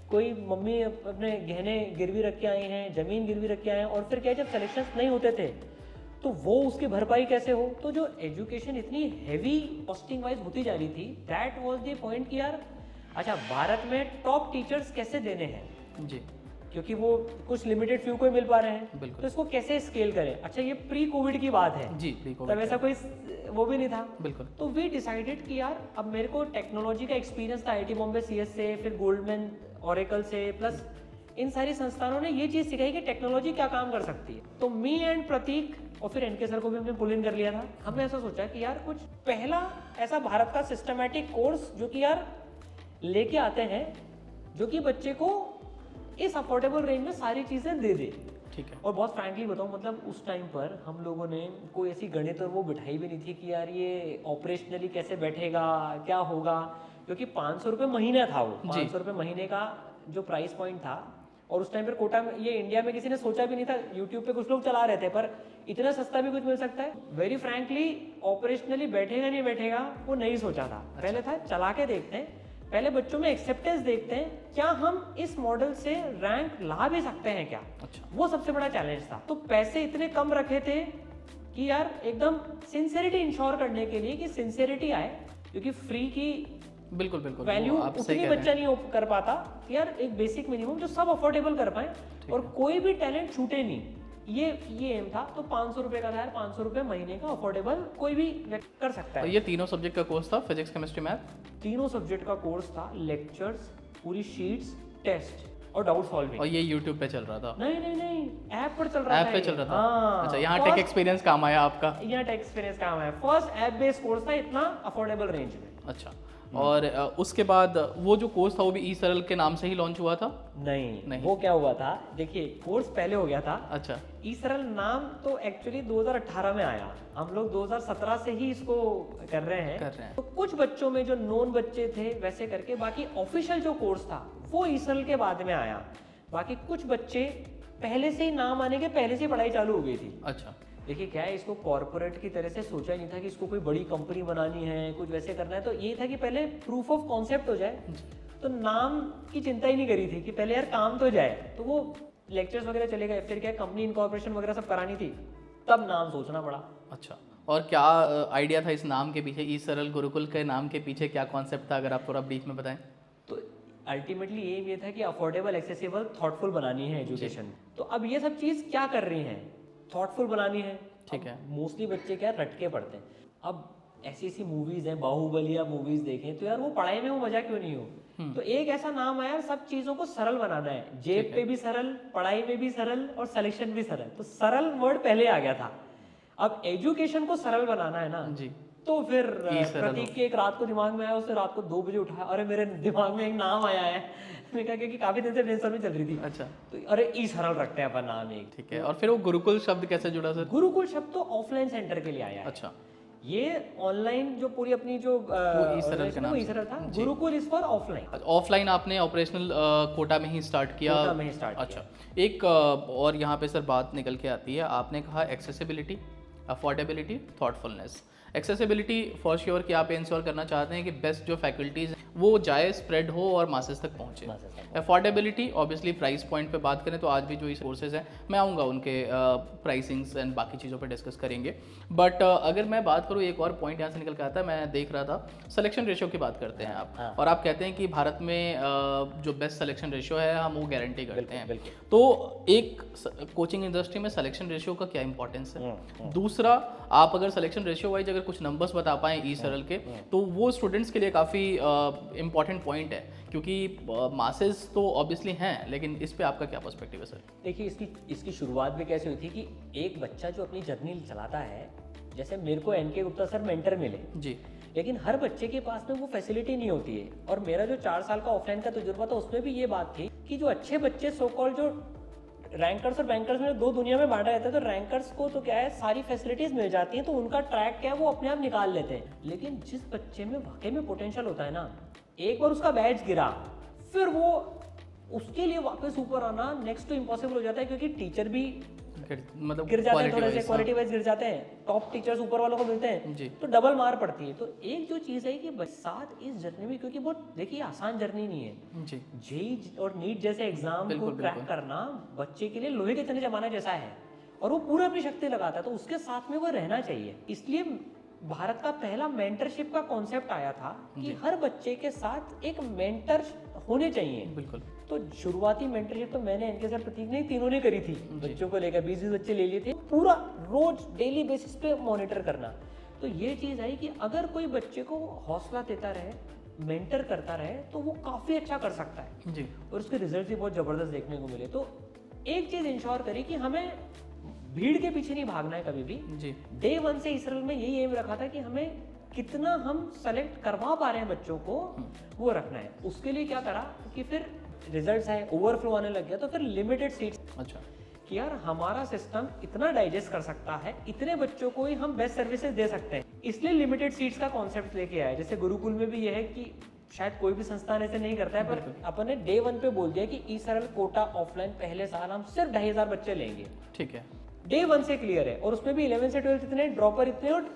कोई मम्मी अपने गहने गिरवी रख के आए हैं, जमीन गिरवी रख के आए हैं, और फिर क्या जब सिलेक्शन नहीं होते थे तो वो उसकी भरपाई कैसे हो। तो जो एजुकेशन इतनी हैवी कॉस्टिंग वाइज होती जा रही थी, दैट वाज द पॉइंट कि यार अच्छा भारत में टॉप टीचर्स कैसे देने हैं जी, क्योंकि वो कुछ लिमिटेड फ्यू को ही मिल पा रहे हैं, बिल्कुल। तो इसको कैसे स्केल करें। अच्छा ये प्री कोविड की बात है जी, तब ऐसा कोई वो भी नहीं था, बिल्कुल। तो वी डिसाइडेड कि यार अब मेरे को टेक्नोलॉजी का एक्सपीरियंस था आईटी बॉम्बे सीएस से, फिर गोल्डमैन ओरेकल से, प्लस इन सारी संस्थानों ने ये चीज सिखाई कि टेक्नोलॉजी क्या काम कर सकती है। तो मी एंड प्रतीक और फिर एनके सर को भी हमने पुल इन कर लिया था। हमने ऐसा सोचा कि यार कुछ पहला ऐसा भारत का सिस्टमैटिक कोर्स जो कि यार लेके आते हैं, जो कि बच्चे को इस अफोर्डेबल रेंज में सारी चीजें दे दे। ठीक है। और बहुत फ्रैंकली बताऊं, मतलब उस टाइम पर हम लोगों ने कोई ऐसी गणित और वो बिठाई भी नहीं थी कि यार ये ऑपरेशनली कैसे बैठेगा, क्या होगा, क्योंकि 500 रुपये महीना था वो, 500 रुपये महीने का जो प्राइस पॉइंट था। और उस टाइम पर कोटा में ये इंडिया में किसी ने सोचा भी नहीं था, यूट्यूब पे कुछ लोग चला रहे थे, पर इतना सस्ता भी कुछ मिल सकता है। वेरी फ्रैंकली ऑपरेशनली बैठेगा नहीं बैठेगा वो नहीं सोचा था। पहले था चला के देखते हैं, पहले बच्चों में एक्सेप्टेंस देखते हैं, क्या हम इस मॉडल से रैंक ला भी सकते हैं क्या। अच्छा। वो सबसे बड़ा चैलेंज था। तो पैसे इतने कम रखे थे कि यार एकदम सिंसेरिटी इंश्योर करने के लिए कि सिंसेरिटी आए, क्योंकि फ्री की बिल्कुल बिल्कुल वैल्यू उतनी बच्चा नहीं कर पाता कि यार एक बेसिक मिनिमम जो सब अफोर्डेबल कर पाए और कोई भी टैलेंट छूटे नहीं, ये एम था। तो 500 रुपए का था यार, 500 रुपए महीने का अफोर्डेबल कोई भी कर सकता है। ये तीनों सब्जेक्ट का कोर्स था, फिजिक्स केमिस्ट्री मैथ, तीनों सब्जेक्ट का कोर्स था, लेक्चर्स, पूरी शीट्स, टेस्ट और डाउट सॉल्विंग। और ये यूट्यूब पे चल रहा था? नहीं ऐप पर चल रहा था। ऐप पे चल रहा था। हाँ, अच्छा, यहाँ टेक एक्सपीरियंस काम आया आपका? यहाँ टेक एक्सपीरियंस काम आया। फर्स्ट ऐप बेस्ड कोर्स था इतना अफोर्डेबल रेंज में। अच्छा। और उसके बाद वो जो कोर्स था वो भी ई सरल के नाम से ही लॉन्च हुआ था? नहीं, वो क्या हुआ था, देखिए कोर्स पहले हो गया था। अच्छा। ई सरल नाम तो एक्चुअली 2018 में आया, हम लोग 2017 से ही इसको कर रहे हैं। तो कुछ बच्चों में जो नॉन बच्चे थे वैसे करके, बाकी ऑफिशियल जो कोर्स था वो ई सरल के बाद में आया। बाकी कुछ बच्चे पहले से ही नाम आने के पहले से पढ़ाई चालू हो गई थी। अच्छा। देखिए क्या है, इसको कॉर्पोरेट की तरह से सोचा ही नहीं था कि इसको कोई बड़ी कंपनी बनानी है, कुछ वैसे करना है। तो ये था कि पहले प्रूफ ऑफ कॉन्सेप्ट हो जाए, तो नाम की चिंता ही नहीं करी थी कि पहले यार काम तो जाए। तो वो लेक्चर्स वगैरह चले गए, फिर क्या कंपनी इनकॉर्पोरेशन वगैरह सब करानी थी, तब नाम सोचना पड़ा। अच्छा। और क्या आइडिया था इस नाम के पीछे, ई सरल गुरुकुल के नाम के पीछे क्या कॉन्सेप्ट था, अगर आप थोड़ा ब्रीफ में बताएं? तो अल्टीमेटली एम ये था कि अफोर्डेबल, एक्सेसिबल, थॉटफुल बनानी है एजुकेशन। तो अब ये सब चीज़ क्या कर रही हैं, थॉटफुल बनानी है। ठीक है। मोस्टली बच्चे क्या रटके पढ़ते हैं। अब ऐसी मूवीज हैं, बाहुबली या मूवीज देखें तो यार वो पढ़ाई में वो मजा क्यों नहीं हो। तो एक ऐसा नाम आया, सब चीजों को सरल बनाना है, जेब पे भी सरल, पढ़ाई में भी सरल और सिलेक्शन भी सरल। तो सरल वर्ड पहले आ गया था। अब एजुकेशन को सरल बनाना है ना जी, तो फिर प्रतीक के एक रात को दिमाग में आया, उसने रात को 2 बजे उठाया, अरे मेरे दिमाग में एक नाम आया है। मैंने कहा क्योंकि काफी दिन से ब्रेनस्टॉर्मिंग चल रही थी। अच्छा। तो अरे ई सरल रखते हैं अपन नाम एक। ठीक है। और फिर वो गुरुकुल शब्द कैसे जुड़ा सर? गुरुकुल शब्द तो ऑफलाइन सेंटर के लिए आया है। अच्छा। ये ऑनलाइन जो पूरी अपनी जो ई सरल का नाम ई सरल था, Gurukul is for offline. Offline आपने ऑपरेशनल कोटा में ही स्टार्ट किया? कोटा में ही स्टार्ट किया। अच्छा। एक और यहाँ पे सर बात निकल के आती है, आपने कहा accessibility, affordability, thoughtfulness. Accessibility for sure कि आप इंश्योर करना चाहते हैं कि बेस्ट जो फैकल्टीज वो जाए, स्प्रेड हो और मासेस तक पहुंचे। अफोर्डेबिलिटी ऑब्वियसली प्राइस पॉइंट पे बात करें तो आज भी जो इस कोर्सेज हैं, मैं आऊँगा उनके प्राइसिंग्स एंड बाकी चीज़ों पे डिस्कस करेंगे। बट अगर मैं बात करूँ, एक और पॉइंट यहाँ से निकल के आता है, मैं देख रहा था सिलेक्शन रेशियो की बात करते हैं आप। और आप कहते हैं कि भारत में जो बेस्ट सिलेक्शन रेशियो है हम वो गारंटी करते हैं। तो एक कोचिंग इंडस्ट्री में सिलेक्शन रेशियो का क्या इंपॉर्टेंस है? दूसरा, आप अगर सिलेक्शन रेशियो वाइज अगर कुछ नंबर्स बता पाएँ ई सरल के, तो वो स्टूडेंट्स के लिए काफ़ी इंपॉर्टेंट पॉइंट है, क्योंकि मासेस तो ऑब्वियसली हैं, लेकिन इस पे आपका क्या पर्सपेक्टिव है सर? देखिए इसकी शुरुआत भी कैसे हुई थी कि एक बच्चा जो अपनी जर्नी चलाता है, जैसे मेरे को एनके गुप्ता सर मेंटर मिले जी, लेकिन हर बच्चे के पास में वो फैसिलिटी नहीं होती है। और मेरा जो 4 साल का ऑफलाइन का तजुर्बा था उसमें भी ये बात थी कि जो अच्छे बच्चे सो कॉल्ड जो रैंकर्स और बैंकर्स में 2 दुनिया में बांटा रहता है, तो रैंकर्स को तो क्या है सारी फैसिलिटीज मिल जाती हैं, तो उनका ट्रैक क्या है वो अपने आप निकाल लेते हैं। लेकिन जिस बच्चे में वाकई में पोटेंशियल होता है ना, एक बार उसका बैच गिरा, फिर वो उसके लिए वापस ऊपर आना नेक्स्ट टू इम्पॉसिबल हो जाता है, क्योंकि टीचर भी मतलब गिर जाते हैं, quality थोड़े से wise, क्वालिटी वाइज गिर जाते हैं, टॉप टीचर्स ऊपर वालों को मिलते हैं जी तो डबल मार पड़ती है। तो एक जो चीज़ है कि साथ इस जर्नी में, क्योंकि बहुत देखिए आसान जर्नी नहीं है, जी जेई और नीट जैसे एग्जाम को बिल्कुल, क्रैक बिल्कुल। करना बच्चे के लिए लोहे के तने जमाना जैसा है, और वो पूरा अपनी शक्ति लगाता है, तो उसके साथ में वो रहना चाहिए। इसलिए भारत का पहला मेंटरशिप का कॉन्सेप्ट आया था कि हर बच्चे के साथ एक मेंटर होने चाहिए। बिल्कुल तो शुरुआती मेंटरशिप तो मैंने, इनके सर प्रतीक ने, तीनों ने करी थी। बच्चों को लेकर 20-20 बच्चे ले लिए थे, पूरा रोज डेली बेसिस पे मॉनिटर करना। तो ये चीज़ आई कि अगर कोई बच्चे को हौसला देता रहे, मेंटर करता रहे, तो वो काफ़ी अच्छा कर सकता है जी और उसके रिजल्ट भी बहुत ज़बरदस्त देखने को मिले। तो एक चीज़ इंश्योर करी कि हमें भीड़ के पीछे नहीं भागना है कभी भी। जी डे 1 से इसरल में यही एम रखा था कि हमें कितना हम सेलेक्ट करवा पा रहे हैं बच्चों को, वो रखना है। उसके लिए क्या करा कि फिर रिजल्ट्स है, ओवरफ्लो आने लग गया, तो फिर लिमिटेड सीट्स, अच्छा कि यार हमारा सिस्टम इतना डाइजेस्ट कर सकता है, इतने बच्चों को ही हम बेस्ट सर्विसेज दे सकते हैं, इसलिए लिमिटेड सीट्स का कॉन्सेप्ट लेके आया। जैसे गुरुकुल में भी यह है कि शायद कोई भी संस्थान ऐसे नहीं करता है, पर अपन ने डे 1 पे बोल दिया कि ई सरल कोटा ऑफलाइन पहले साल हम सिर्फ 2500 बच्चे लेंगे। ठीक है डे 1 से क्लियर है, और उसमें भी 11 से 12 इतने, ड्रॉपर इतने और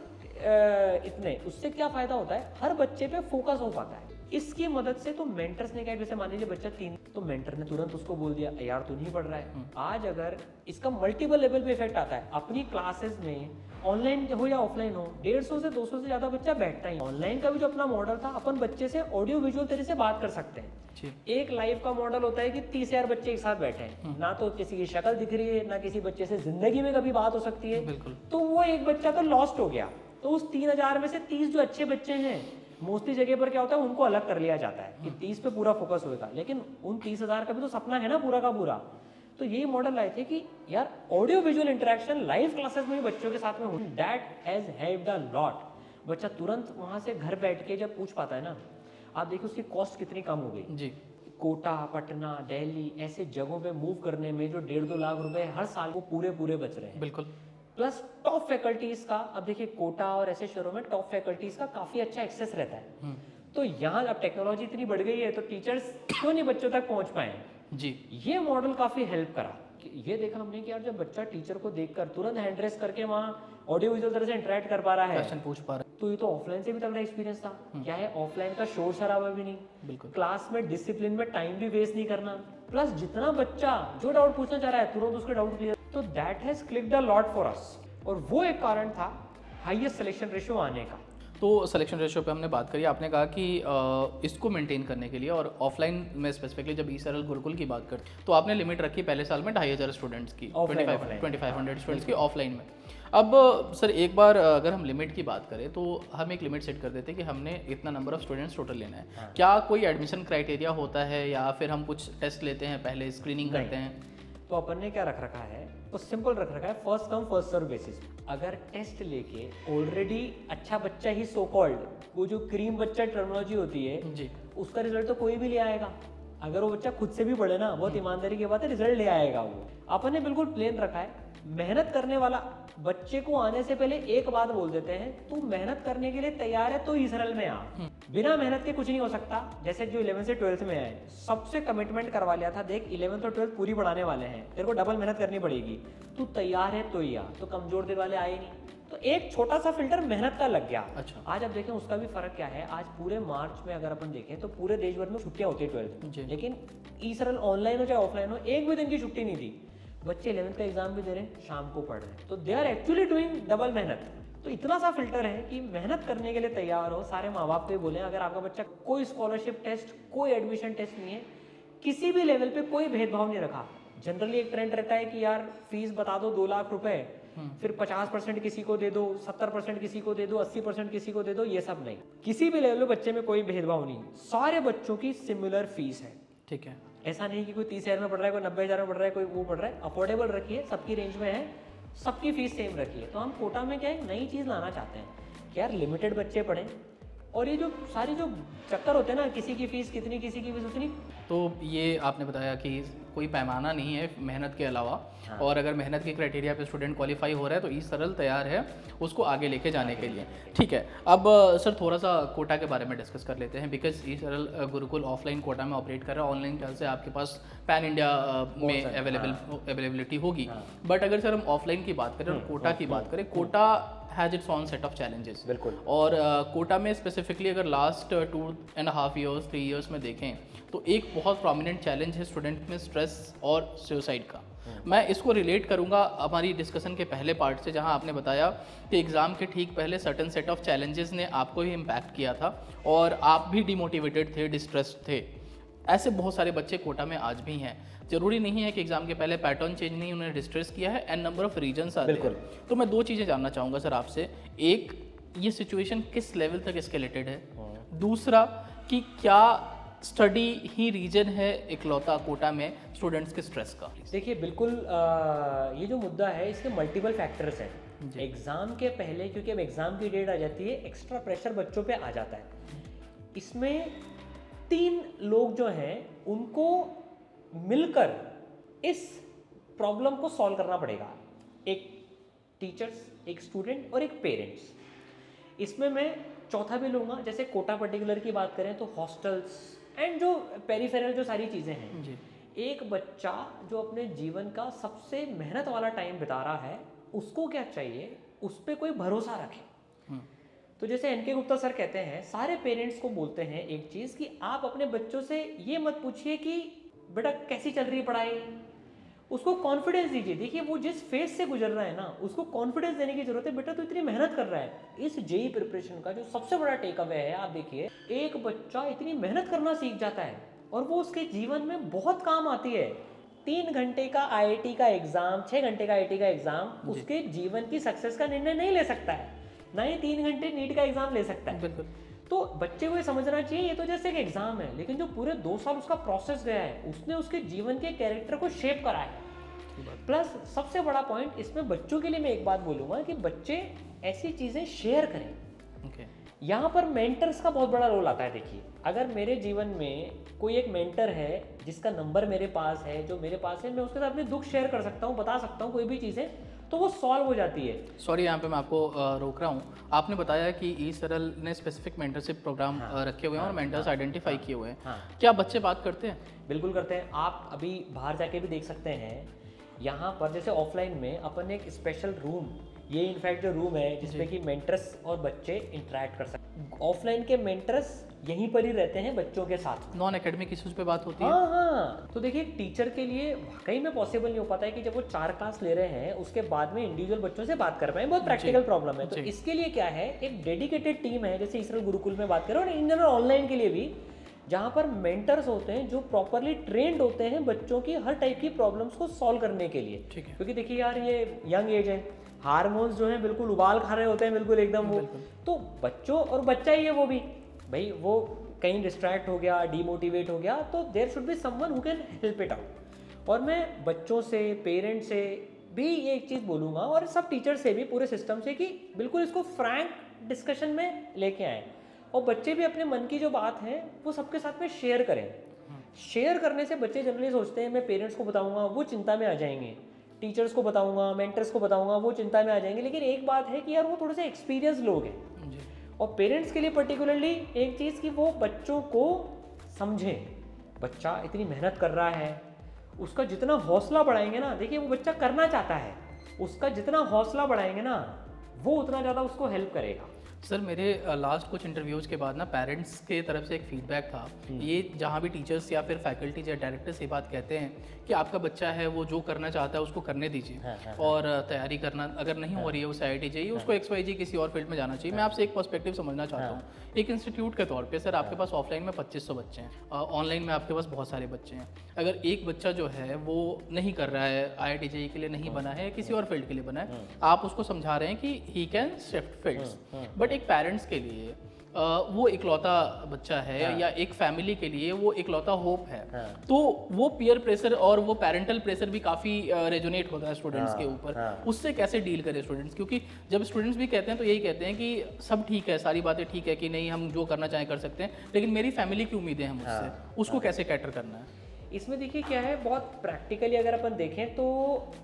इतने। उससे क्या फायदा होता है, हर बच्चे पे फोकस हो पाता है। इसकी मदद से तो मेंटर्स ने कहा, जैसे मान लीजिए बच्चा 3, तो मेंटर ने तुरंत उसको बोल दिया यार तू नहीं पढ़ रहा है। आज अगर इसका मल्टीपल लेवल पे इफेक्ट आता है, अपनी क्लासेस में ऑनलाइन हो या ऑफलाइन हो, 150 से 200 से ज्यादा बच्चा बैठता ही। ऑनलाइन का भी जो अपना मॉडल था, अपन बच्चे से ऑडियो विजुअल तरीके से बात कर सकते हैं। जी एक लाइव का मॉडल होता है कि 30,000 बच्चे एक साथ बैठे हैं, ना तो किसी की शक्ल दिख रही है, ना किसी बच्चे से जिंदगी में कभी बात हो सकती है। बिल्कुल तो वो एक बच्चा तो लॉस्ट हो गया। तो उस 3000 में से 30 जो अच्छे बच्चे हैं, मोस्टली जगह पर क्या होता है, उनको अलग कर लिया जाता है कि 30 पे पूरा फोकस होगा, लेकिन उन 30,000 का भी तो सपना है ना पूरा का पूरा। तो ये मॉडल आए थे कि यार audio visual interaction live classes में भी बच्चों के साथ में हो, that has helped a lot. बच्चा तुरंत वहां से घर बैठ के जब पूछ पाता है ना, आप देखिए उसकी कॉस्ट कितनी कम हो गई। जी कोटा, पटना, दिल्ली ऐसे जगहों पे मूव करने में जो 1.5-2 लाख रुपए हर साल को पूरे बच रहे हैं। बिल्कुल प्लस टॉप फैकल्टीज का, अब देखिए कोटा और ऐसे शहरों में टॉप फैकल्टीज का काफी अच्छा एक्सेस रहता है। तो यहाँ अब टेक्नोलॉजी इतनी बढ़ गई है, तो टीचर्स क्यों नहीं बच्चों तक पहुंच पाए। जी ये मॉडल काफी हेल्प करा। ये देखा हमने कि यार जब बच्चा टीचर को देखकर तुरंत हैंड रेस करके वहाँ ऑडियो विजुअल तरह से इंटरेक्ट कर पा रहा है, क्वेश्चन पूछ पा रहे तो ये तो ऑफलाइन से भी तगड़ा एक्सपीरियंस था। क्या है, ऑफलाइन का शोर शराबा भी नहीं, बिल्कुल क्लास में डिसिप्लिन में टाइम भी वेस्ट नहीं करना, प्लस जितना बच्चा जो डाउट पूछना चाह रहा है तुरंत उसके डाउट क्लियर। तो that has clicked a lot for us, और वो एक कारण था हाईएस्ट सिलेक्शन रेशियो आने का। तो सिलेक्शन रेशियो पे हमने बात करी, आपने कहा कि इसको मेंटेन करने के लिए, और ऑफलाइन में स्पेसिफिकली जब ई सरल गुरुकुल की बात करते तो आपने लिमिट रखी पहले साल में 2500 स्टूडेंट्स की, 2500 स्टूडेंट्स की ऑफलाइन में। अब सर एक बार अगर हम लिमिट की बात करें तो हम एक लिमिट सेट कर देते हैं कि हमने इतना नंबर ऑफ स्टूडेंट्स टोटल लेना है। हाँ। क्या कोई एडमिशन क्राइटेरिया होता है, या फिर हम कुछ टेस्ट लेते हैं पहले, स्क्रीनिंग करते हैं? तो अपन ने क्या रख रखा है, तो सिंपल रख रखा है, first come first serve basis. अगर टेस्ट लेके ऑलरेडी अच्छा बच्चा ही सो कॉल्ड, वो जो क्रीम बच्चा टर्मिनोलॉजी होती है जी उसका रिजल्ट तो कोई भी ले आएगा। अगर वो बच्चा खुद से भी पढ़े ना, बहुत ईमानदारी की बात है, रिजल्ट ले आएगा वो। अपन ने बिल्कुल प्लेन रखा है, मेहनत करने वाला बच्चे को आने से पहले एक बात बोल देते हैं, तू मेहनत करने के लिए तैयार है तो ई सरल में आ, बिना मेहनत के कुछ नहीं हो सकता। जैसे जो 11 से 12th में आए, सबसे कमिटमेंट करवा लिया था, देख 11th और 12th पूरी पढ़ाने वाले हैं, तेरे को डबल मेहनत करनी पड़ेगी, तू तैयार है तो ही आ। तो कमजोर दिल वाले आए नहीं, तो एक छोटा सा फिल्टर मेहनत का लग गया। अच्छा। आज अब देखें उसका भी फर्क क्या है। आज पूरे मार्च में अगर अपन देखें तो पूरे देश भर में छुट्टियां होती है 12th, लेकिन ई सरल ऑनलाइन हो चाहे ऑफलाइन हो, एक भी दिन की छुट्टी नहीं थी। बच्चे 11th का एग्जाम भी दे रहे हैं, शाम को पढ़ रहे हैं, तो they are actually doing double मेहनत। तो इतना सा फिल्टर है कि मेहनत करने के लिए तैयार हो। सारे माँ बाप को बोले, अगर आपका बच्चा कोई स्कॉलरशिप टेस्ट, कोई एडमिशन टेस्ट नहीं है, किसी भी लेवल पे कोई भेदभाव नहीं रखा। जनरली एक ट्रेंड रहता है कि यार फीस बता दो 2 लाख रुपए, फिर 50% किसी को दे दो, 70% किसी को दे दो, 80% किसी को दे दो, ये सब नहीं। किसी भी लेवल पे बच्चे में कोई भेदभाव नहीं, सारे बच्चों की सिमिलर फीस है। ठीक है, ऐसा नहीं कि कोई 30,000 में पढ़ रहा है, कोई 90,000 में पढ़ रहा है, कोई वो पढ़ रहा है। अफोर्डेबल रखिए, सबकी रेंज में है, सबकी फीस सेम रखिए। तो हम कोटा में क्या एक नई चीज़ लाना चाहते हैं कि यार लिमिटेड बच्चे पढ़ें और ये जो सारे जो चक्कर होते हैं ना, किसी की फीस कितनी, किसी की फीस उतनी। तो ये आपने बताया कि कोई पैमाना नहीं है मेहनत के अलावा। हाँ। और अगर मेहनत के क्राइटेरिया पे स्टूडेंट क्वालिफाई हो रहा है तो ई सरल तैयार है उसको आगे लेके जाने के लिए। ठीक है, अब सर थोड़ा सा कोटा के बारे में डिस्कस कर लेते हैं, बिकॉज ई सरल गुरुकुल ऑफलाइन कोटा में ऑपरेट कर रहा है। ऑनलाइन ख्याल से आपके पास पैन इंडिया में अवेलेबिलिटी होगी, बट अगर सर हम ऑफलाइन की बात करें और कोटा की बात करें, Kota has its own set of challenges. बिल्कुल। और कोटा में स्पेसिफिकली अगर लास्ट 2.5 ईयर्स 3 ईयर्स में देखें तो एक बहुत प्रोमिनेंट चैलेंज है स्टूडेंट में स्ट्रेस और सुसाइड का। मैं इसको रिलेट करूंगा हमारी डिस्कशन के पहले पार्ट से, जहां आपने बताया कि एग्ज़ाम के ठीक पहले सर्टन सेट ऑफ चैलेंजेस ने आपको ही इम्पैक्ट किया था और आप भी डिमोटिवेटेड थे, डिस्ट्रेस्ड थे। ऐसे बहुत सारे बच्चे कोटा में आज भी हैं। जरूरी नहीं है कि एग्जाम के पहले पैटर्न चेंज नहीं उन्हें डिस्ट्रेस किया है, एंड नंबर ऑफ रीजन्स आते हैं। तो मैं 2 चीज़ें जानना चाहूँगा सर आपसे। एक, ये सिचुएशन किस लेवल तक एस्केलेटेड है? दूसरा कि क्या स्टडी ही रीजन है इकलौता कोटा में स्टूडेंट्स के स्ट्रेस का? देखिए बिल्कुल, ये जो मुद्दा है इसके मल्टीपल फैक्टर्स हैं। एग्ज़ाम के पहले, क्योंकि अब एग्ज़ाम की डेट आ जाती है, एक्स्ट्रा प्रेशर बच्चों पे आ जाता है। इसमें 3 लोग जो हैं उनको मिलकर इस प्रॉब्लम को सॉल्व करना पड़ेगा। एक टीचर्स, एक स्टूडेंट और एक पेरेंट्स। इसमें मैं चौथा भी लूँगा, जैसे कोटा पर्टिकुलर की बात करें तो हॉस्टल्स एंड जो पेरिफेरल जो सारी चीज़ें हैं जी। एक बच्चा जो अपने जीवन का सबसे मेहनत वाला टाइम बिता रहा है, उसको क्या चाहिए, उस पर कोई भरोसा रखे। तो जैसे एनके गुप्ता सर कहते हैं, सारे पेरेंट्स को बोलते हैं एक चीज़ कि आप अपने बच्चों से ये मत पूछिए कि बेटा कैसी चल रही है पढ़ाई, उसको कॉन्फिडेंस दीजिए। देखिए वो जिस फेज से गुजर रहा है ना, उसको कॉन्फिडेंस देने की जरूरत है। बेटा तो इतनी मेहनत कर रहा है। इस जेई प्रिपरेशन का जो सबसे बड़ा टेक अवे है, आप देखिए एक बच्चा इतनी मेहनत करना सीख जाता है और वो उसके जीवन में बहुत काम आती है। 3 घंटे का आईआईटी का एग्जाम, 6 घंटे का आईआईटी का एग्जाम उसके जीवन की सक्सेस का निर्णय नहीं ले सकता है, ना ही 3 घंटे नीट का एग्जाम ले सकता है। बिल्कुल। तो बच्चे को ये समझना चाहिए ये तो जैसे एक एग्जाम है, लेकिन जो पूरे 2 साल उसका प्रोसेस गया है, उसने उसके जीवन के कैरेक्टर को शेप करा है। प्लस सबसे बड़ा पॉइंट इसमें बच्चों के लिए मैं एक बात बोलूंगा कि बच्चे ऐसी चीजें शेयर करें। यहाँ पर मेंटर्स का बहुत बड़ा रोल आता है। देखिए अगर मेरे जीवन में कोई एक मेंटर है जिसका नंबर मेरे पास है, जो मेरे पास है, मैं उसके साथ अपने दुख शेयर कर सकता हूँ, बता सकता हूँ कोई भी चीज़ें, तो वो सॉल्व हो जाती है। सॉरी यहाँ पे मैं आपको रोक रहा हूँ। आपने बताया कि ई सरल ने स्पेसिफिक मेंटरशिप प्रोग्राम रखे हुए हैं और मेंटर्स आइडेंटिफाई किए हुए हैं। क्या बच्चे बात करते हैं? बिल्कुल करते हैं। आप अभी बाहर जाके भी देख सकते हैं। यहाँ पर जैसे ऑफलाइन में अपन एक स्पेशल रूम, ये इनफैक्ट जो रूम है जिसमें कि मेंटर्स और बच्चे इंटरेक्ट कर सकते हैं। ऑफलाइन के मेंटर्स यहीं पर ही रहते हैं बच्चों के साथ। नॉन एकेडमिक इश्यूज पे बात होती है। हाँ। तो देखिए टीचर के लिए वाकई में पॉसिबल नहीं हो पाता है कि जब वो 4 क्लास ले रहे हैं उसके बाद में इंडिविजुअल बच्चों से बात कर पाए। बहुत प्रैक्टिकल प्रॉब्लम है। तो इसके लिए क्या है, एक डेडिकेटेड टीम है, जैसे इसरल गुरुकुल में बात करें, और इन जनरल ऑनलाइन के लिए भी, जहाँ पर मेंटर्स होते हैं जो प्रॉपरली ट्रेंड होते हैं बच्चों की हर टाइप की प्रॉब्लम्स को सॉल्व करने के लिए। ठीक है। क्योंकि देखिए यार ये यंग एज है, हार्मोन्स जो हैं बिल्कुल उबाल खा रहे होते हैं, बिल्कुल एकदम वो। तो बच्चों और बच्चा ही है वो भी, भाई वो कहीं डिस्ट्रैक्ट हो गया, डीमोटिवेट हो गया, तो there should be someone who can help it out. और मैं बच्चों से, पेरेंट्स से भी ये एक चीज़ बोलूँगा और सब टीचर से भी, पूरे सिस्टम से, कि बिल्कुल इसको फ्रैंक डिस्कशन में लेके आएँ और बच्चे भी अपने मन की जो बात है वो सबके साथ में शेयर करें। शेयर करने से बच्चे जनरली सोचते हैं मैं पेरेंट्स को बताऊंगा, वो चिंता में आ जाएंगे, टीचर्स को बताऊंगा, मेंटर्स को बताऊंगा, वो चिंता में आ जाएंगे। लेकिन एक बात है कि यार वो थोड़े से एक्सपीरियंस लोग हैं, और पेरेंट्स के लिए पर्टिकुलरली एक चीज़ कि वो बच्चों को समझें। बच्चा इतनी मेहनत कर रहा है, उसका जितना हौसला बढ़ाएंगे ना, देखिए वो बच्चा करना चाहता है, उसका जितना हौसला बढ़ाएंगे ना, वो उतना ज़्यादा उसको हेल्प करेगा। सर मेरे लास्ट कुछ इंटरव्यूज़ के बाद ना पेरेंट्स के तरफ से एक फीडबैक था, ये जहाँ भी टीचर्स या फिर फैकल्टीज या डायरेक्टर्स ये बात कहते हैं कि आपका बच्चा है वो जो करना चाहता है उसको करने दीजिए, और तैयारी करना अगर नहीं हो रही है, उस IIT चाहिए, उसको XYZ किसी और फील्ड में जाना चाहिए। मैं आपसे एक पर्सपेक्टिव समझना चाहता हूँ, एक इंस्टीट्यूट के तौर पर। सर आपके पास ऑफलाइन में 2500 बच्चे हैं, ऑनलाइन में आपके पास बहुत सारे बच्चे हैं। अगर एक बच्चा जो है वो नहीं कर रहा है, IIT JEE के लिए नहीं बना है, किसी और फील्ड के लिए बना है, आप उसको समझा रहे हैं कि he can shift fields, but एक पेरेंट्स के लिए वो इकलौता बच्चा है हाँ। या एक फैमिली के लिए वो इकलौता होप है। हाँ। तो वो पीयर प्रेशर और वो पेरेंटल प्रेशर भी काफ़ी रेजोनेट होता है स्टूडेंट्स हाँ, के ऊपर। हाँ। उससे कैसे डील करें स्टूडेंट्स, क्योंकि जब स्टूडेंट्स भी कहते हैं तो यही कहते हैं कि सब ठीक है, सारी बातें ठीक है कि नहीं, हम जो करना चाहें कर सकते हैं, लेकिन मेरी फैमिली की उम्मीदें हैं मुझसे, हाँ, उसको कैसे कैटर करना है। इसमें देखिए क्या है, बहुत प्रैक्टिकली अगर अपन देखें तो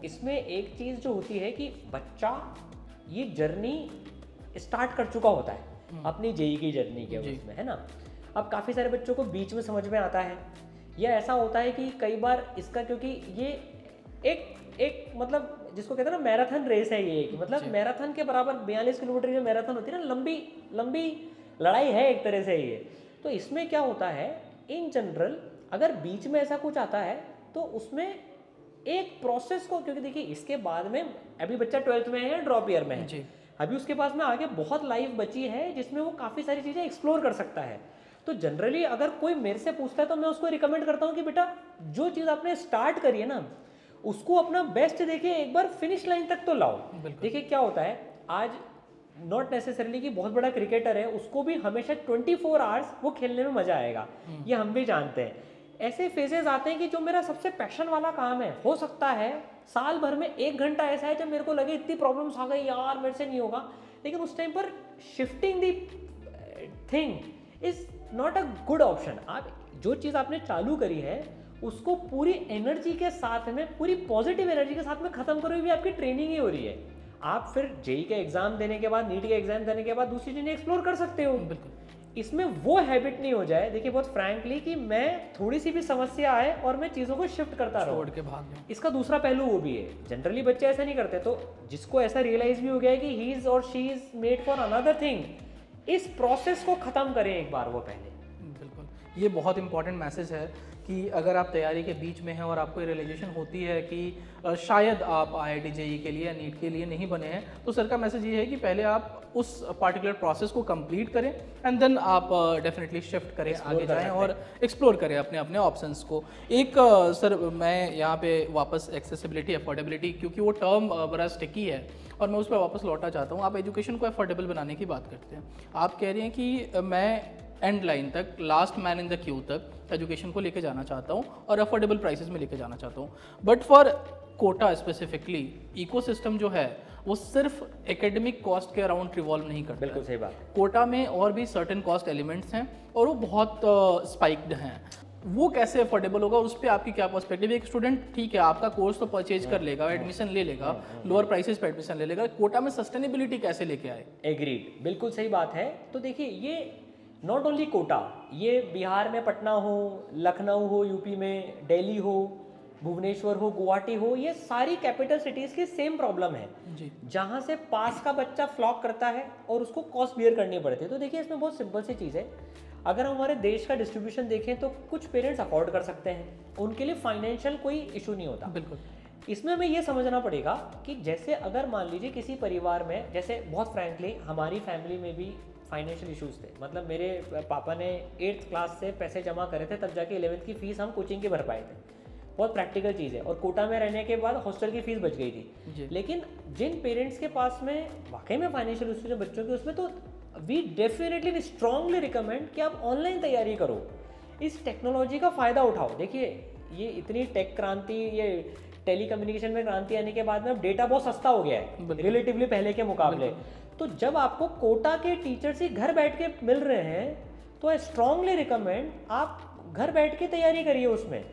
इसमें एक चीज़ जो होती है कि बच्चा ये जर्नी स्टार्ट कर चुका होता है अपनी जेई की जर्नी के जी। उसमें, है ना। अब काफ़ी सारे बच्चों को बीच में समझ में आता है, या ऐसा होता है कि कई बार इसका, क्योंकि ये एक मतलब जिसको कहते हैं ना मैराथन रेस है ये, कि मतलब मैराथन के बराबर 42 किलोमीटर की जो मैराथन होती है ना, लंबी लंबी लड़ाई है एक तरह से ये। तो इसमें क्या होता है इन जनरल, अगर बीच में ऐसा कुछ आता है तो उसमें एक प्रोसेस को, क्योंकि देखिए इसके बाद में अभी बच्चा 12th में है या ड्रॉप ईयर में है, जी। अभी उसके पास में आगे बहुत लाइफ बची है जिसमें वो काफ़ी सारी चीज़ें एक्सप्लोर कर सकता है। तो जनरली अगर कोई मेरे से पूछता है तो मैं उसको रिकमेंड करता हूँ कि बेटा जो चीज़ आपने स्टार्ट करी है ना, उसको अपना बेस्ट देखिए, एक बार फिनिश लाइन तक तो लाओ। देखिए क्या होता है, आज नॉट नेसेसरली कि बहुत बड़ा क्रिकेटर है उसको भी हमेशा 24 आवर्स वो खेलने में मजा आएगा, ये हम भी जानते हैं। ऐसे फेजेस आते हैं कि जो मेरा सबसे पैशन वाला काम है, हो सकता है साल भर में 1 घंटा ऐसा है जब मेरे को लगे इतनी प्रॉब्लम्स आ गई यार मेरे से नहीं होगा, लेकिन उस टाइम पर shifting the thing is not a good option. आप जो चीज़ आपने चालू करी है उसको पूरी एनर्जी के साथ में, पूरी पॉजिटिव एनर्जी के साथ में खत्म करो, ये भी आपकी ट्रेनिंग ही हो रही है। आप फिर जेई के एग्जाम देने के बाद, नीट के एग्जाम देने के बाद दूसरी चीजें एक्सप्लोर कर सकते हो। बिल्कुल। इसमें वो हैबिट नहीं हो जाए, देखिए बहुत फ्रैंकली, कि मैं थोड़ी सी भी समस्या आए और मैं चीज़ों को शिफ्ट करता रहूं, छोड़ के भाग जाओ। इसका दूसरा पहलू वो भी है। जनरली बच्चे ऐसा नहीं करते, तो जिसको ऐसा रियलाइज भी हो गया है कि ही इज और she is made for another thing, इस प्रोसेस को खत्म करें एक बार वो पहले। बिल्कुल, ये बहुत इंपॉर्टेंट मैसेज है कि अगर आप तैयारी के बीच में हैं और आपको रियलाइजेशन होती है कि शायद आप IIT जेई के लिए या नीट के लिए नहीं बने हैं, तो सर का मैसेज ये है कि पहले आप उस पार्टिकुलर प्रोसेस को कंप्लीट करें एंड देन आप डेफिनेटली शिफ्ट करें, आगे जाएं और एक्सप्लोर करें अपने अपने ऑप्शंस को। एक सर मैं यहाँ पे वापस एक्सेसिबिलिटी, अफोर्डेबिलिटी, क्योंकि वो टर्म बड़ा स्टिकी है और मैं उस पर वापस लौटना चाहता हूँ। आप एजुकेशन को अफोर्डेबल बनाने की बात करते हैं, आप कह रही हैं कि मैं एंड लाइन तक, last man in the Q तक एजुकेशन को लेके जाना चाहता हूँ और अफोर्डेबल प्राइसेस में लेके जाना चाहता हूँ, but for Kota specifically ecosystem जो है वो सिर्फ एकेडमिक कॉस्ट के अराउंड रिवॉल्व नहीं करता। बिल्कुल सही बात। कोटा में और भी सर्टेन कॉस्ट एलिमेंट्स हैं और वो बहुत स्पाइक्ड हैं, वो कैसे अफोर्डेबल होगा, उस पर आपकी क्या पर्सपेक्टिव? एक स्टूडेंट ठीक है आपका कोर्स तो परचेज कर लेगा, एडमिशन ले लेगा, लोअर प्राइसेस पे एडमिशन ले लेगा, कोटा में सस्टेनेबिलिटी कैसे लेके आए? एग्रीड, बिल्कुल सही बात है। तो देखिए ये नॉट ओनली कोटा, ये बिहार में पटना हो, लखनऊ हो, यूपी में दिल्ली हो, भुवनेश्वर हो, गुवाहाटी हो, ये सारी कैपिटल सिटीज़ की सेम प्रॉब्लम है जी। जहाँ से पास का बच्चा फ्लॉक करता है और उसको कॉस्ट बियर करनी पड़ती है। तो देखिए इसमें बहुत सिंपल सी चीज़ है, अगर हम हमारे देश का डिस्ट्रीब्यूशन देखें तो कुछ पेरेंट्स अफोर्ड कर सकते हैं, उनके लिए फाइनेंशियल कोई इशू नहीं होता। बिल्कुल। इसमें हमें ये समझना पड़ेगा कि जैसे अगर मान लीजिए किसी परिवार में, जैसे बहुत फ्रैंकली हमारी फैमिली में भी फाइनेंशियल इश्यूज थे, मतलब मेरे पापा ने 8th क्लास से पैसे जमा करे थे तब जाके 11th की फीस हम कोचिंग की भर पाए थे। बहुत प्रैक्टिकल चीज़ है, और कोटा में रहने के बाद हॉस्टल की फीस बच गई थी। लेकिन जिन पेरेंट्स के पास में वाकई में फाइनेंशियल इश्यूज है बच्चों के, उसमें तो वी डेफिनेटली स्ट्रांगली रिकमेंड कि आप ऑनलाइन तैयारी करो, इस टेक्नोलॉजी का फ़ायदा उठाओ। देखिए ये इतनी टेक क्रांति, ये टेली कम्युनिकेशन में क्रांति आने के बाद में अब डेटा बहुत सस्ता हो गया है रिलेटिवली पहले के मुकाबले। तो जब आपको कोटा के टीचर्स ही घर बैठ के मिल रहे हैं तो आई स्ट्रांगली रिकमेंड आप घर बैठ के तैयारी करिए उसमें।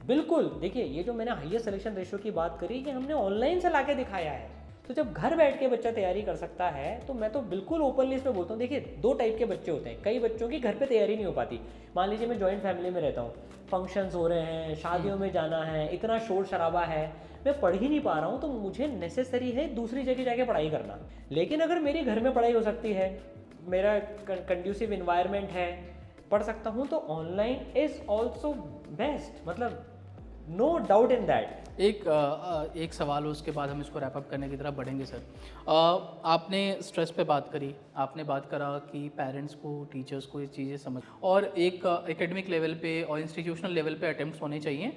बिल्कुल, देखिए ये जो मैंने हाईएस्ट सिलेक्शन रेशियो की बात करी, ये हमने ऑनलाइन से लाके दिखाया है। तो जब घर बैठ के बच्चा तैयारी कर सकता है तो मैं तो बिल्कुल ओपनली इसमें बोलता हूँ। देखिए 2 टाइप के बच्चे होते हैं, कई बच्चों की घर पे तैयारी नहीं हो पाती। मान लीजिए मैं जॉइंट फैमिली में रहता हूँ, फंक्शंस हो रहे हैं, शादियों में जाना है, इतना शोर शराबा है, मैं पढ़ ही नहीं पा रहा हूँ, तो मुझे नेसेसरी है दूसरी जगह जाके पढ़ाई करना। लेकिन अगर मेरी घर में पढ़ाई हो सकती है, मेरा कंड्यूसिव इन्वायरमेंट है, पढ़ सकता हूँ, तो ऑनलाइन इज ऑल्सो बेस्ट, मतलब नो डाउट इन दैट। एक सवाल उसके बाद हम इसको रैप अप करने की तरफ बढ़ेंगे सर। आपने स्ट्रेस पे बात करी, आपने बात करा कि पेरेंट्स को, टीचर्स को ये चीज़ें समझ, और एक एकेडमिक लेवल पे और इंस्टीट्यूशनल लेवल पे अटेम्प्ट्स होने चाहिए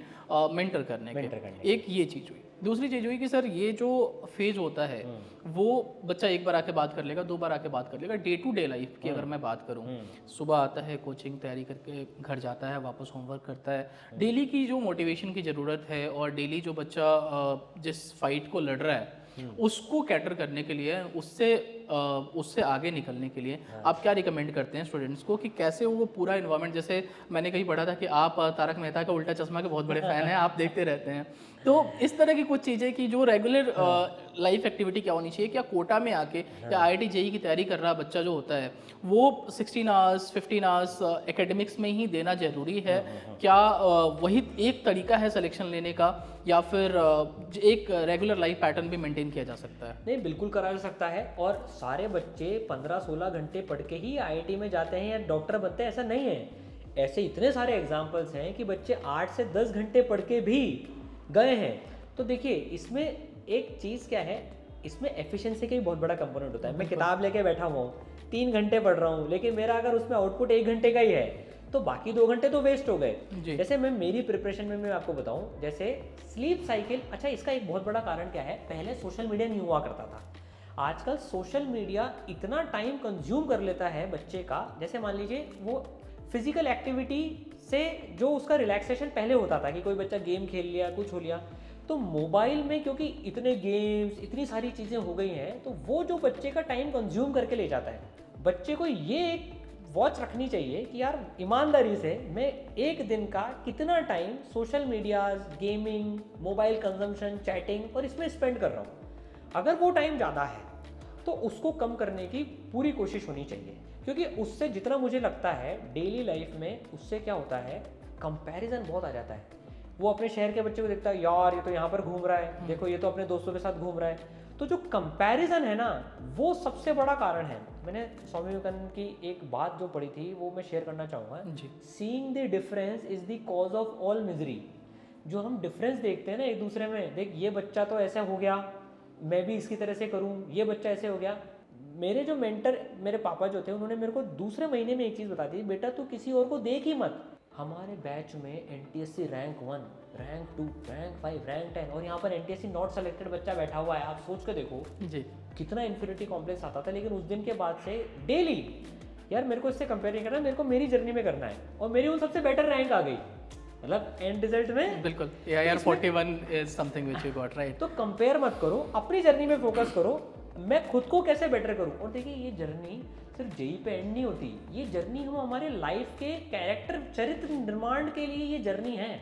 मेंटर करने के। एक ये चीज़ हुई। दूसरी चीज़ हुई कि सर ये जो फेज़ होता है वो बच्चा एक बार आके बात कर लेगा, 2 बार आके बात कर लेगा। डे टू डे लाइफ की अगर मैं बात करूँ, सुबह आता है, कोचिंग तैयारी करके घर जाता है, वापस होमवर्क करता है, डेली की जो मोटिवेशन की ज़रूरत है और डेली जो बच्चा जिस फाइट को लड़ रहा है उसको कैटर करने के लिए, उससे आगे निकलने के लिए आप क्या रिकमेंड करते हैं स्टूडेंट्स को कि कैसे वो पूरा इन्वायरमेंट, जैसे मैंने कहीं पढ़ा था कि आप तारक मेहता का उल्टा चश्मा के बहुत बड़े फैन हैं, आप देखते रहते हैं, तो इस तरह की कुछ चीज़ें कि जो रेगुलर लाइफ एक्टिविटी क्या होनी चाहिए, क्या कोटा में आके या IIT JEE की तैयारी कर रहा बच्चा जो होता है वो 16 आवर्स 15 आवर्स एकेडमिक्स में ही देना ज़रूरी है? क्या वही एक तरीका है सिलेक्शन लेने का, या फिर एक रेगुलर लाइफ पैटर्न भी मेंटेन किया जा सकता है? नहीं, बिल्कुल करा जा सकता है। और सारे बच्चे 15-16 घंटे पढ़ के ही IIT में जाते हैं या डॉक्टर बनते हैं, ऐसा नहीं है। ऐसे इतने सारे एग्जाम्पल्स हैं कि बच्चे 8 से 10 घंटे पढ़ के भी गए हैं। तो देखिए, इसमें एक चीज़ क्या है, इसमें एफिशिएंसी का ही बहुत बड़ा कंपोनेंट होता है। मैं किताब लेके बैठा हुआ हूँ, 3 घंटे पढ़ रहा हूँ, लेकिन मेरा अगर उसमें आउटपुट 1 घंटे का ही है तो बाकी 2 घंटे तो वेस्ट हो गए। जैसे मैं मेरी प्रिपरेशन में मैं आपको बताऊं, जैसे स्लीप साइकिल, अच्छा इसका एक बहुत बड़ा कारण क्या है, पहले सोशल मीडिया नहीं हुआ करता था। आजकल सोशल मीडिया इतना टाइम कंज्यूम कर लेता है बच्चे का, जैसे मान लीजिए वो फिजिकल एक्टिविटी से जो उसका रिलैक्सेशन पहले होता था कि कोई बच्चा गेम खेल लिया, कुछ हो लिया, तो मोबाइल में क्योंकि इतने गेम्स, इतनी सारी चीज़ें हो गई हैं, तो वो जो बच्चे का टाइम कंज्यूम करके ले जाता है। बच्चे को ये एक वॉच रखनी चाहिए कि यार ईमानदारी से मैं एक दिन का कितना time social media, gaming, mobile consumption, chatting और इसमें स्पेंड कर रहा हूँ। अगर वो टाइम ज़्यादा है तो उसको कम करने की पूरी कोशिश होनी चाहिए, क्योंकि उससे जितना मुझे लगता है डेली लाइफ में उससे क्या होता है, कंपैरिजन बहुत आ जाता है। वो अपने शहर के बच्चे को देखता है, यार ये तो यहाँ पर घूम रहा है, देखो ये तो अपने दोस्तों के साथ घूम रहा है। तो जो कंपैरिजन है ना, वो सबसे बड़ा कारण है। मैंने स्वामी विवेकानंद की एक बात जो पढ़ी थी वो मैं शेयर करना चाहूँगा। Seeing the difference is the cause of all misery. जो हम डिफरेंस देखते हैं ना एक दूसरे में, देख ये बच्चा तो ऐसा हो गया, मैं भी इसकी तरह से करूँ, ये बच्चा ऐसे हो गया। मेरे जो मेंटर, मेरे पापा जो थे, उन्होंने मेरे को दूसरे महीने में एक चीज़ बता दी, बेटा तू किसी और को देख ही मत। हमारे बैच में NTSC rank 1, rank 2, rank 5, rank 10 और यहाँ पर NTSC नॉट सेलेक्टेड बच्चा बैठा हुआ है। आप सोच कर देखो जी कितना इन्फिनिटी कॉम्प्लेक्स आता था। लेकिन उस दिन के बाद से डेली, यार मेरे को इससे कंपेयर नहीं करना, मेरे को मेरी जर्नी में करना है, और मेरी उन सबसे बेटर रैंक आ गई, मतलब एंड रिजल्ट में। बिल्कुल, AIR 41 is something which you got right. तो कंपेयर मत करो, अपनी जर्नी में फोकस करो, मैं खुद को कैसे बेटर करूँ। और देखिए, ये जर्नी सिर्फ JEE पे एंड नहीं होती, ये जर्नी हम हमारे लाइफ के कैरेक्टर, चरित्र निर्माण के लिए ये जर्नी है।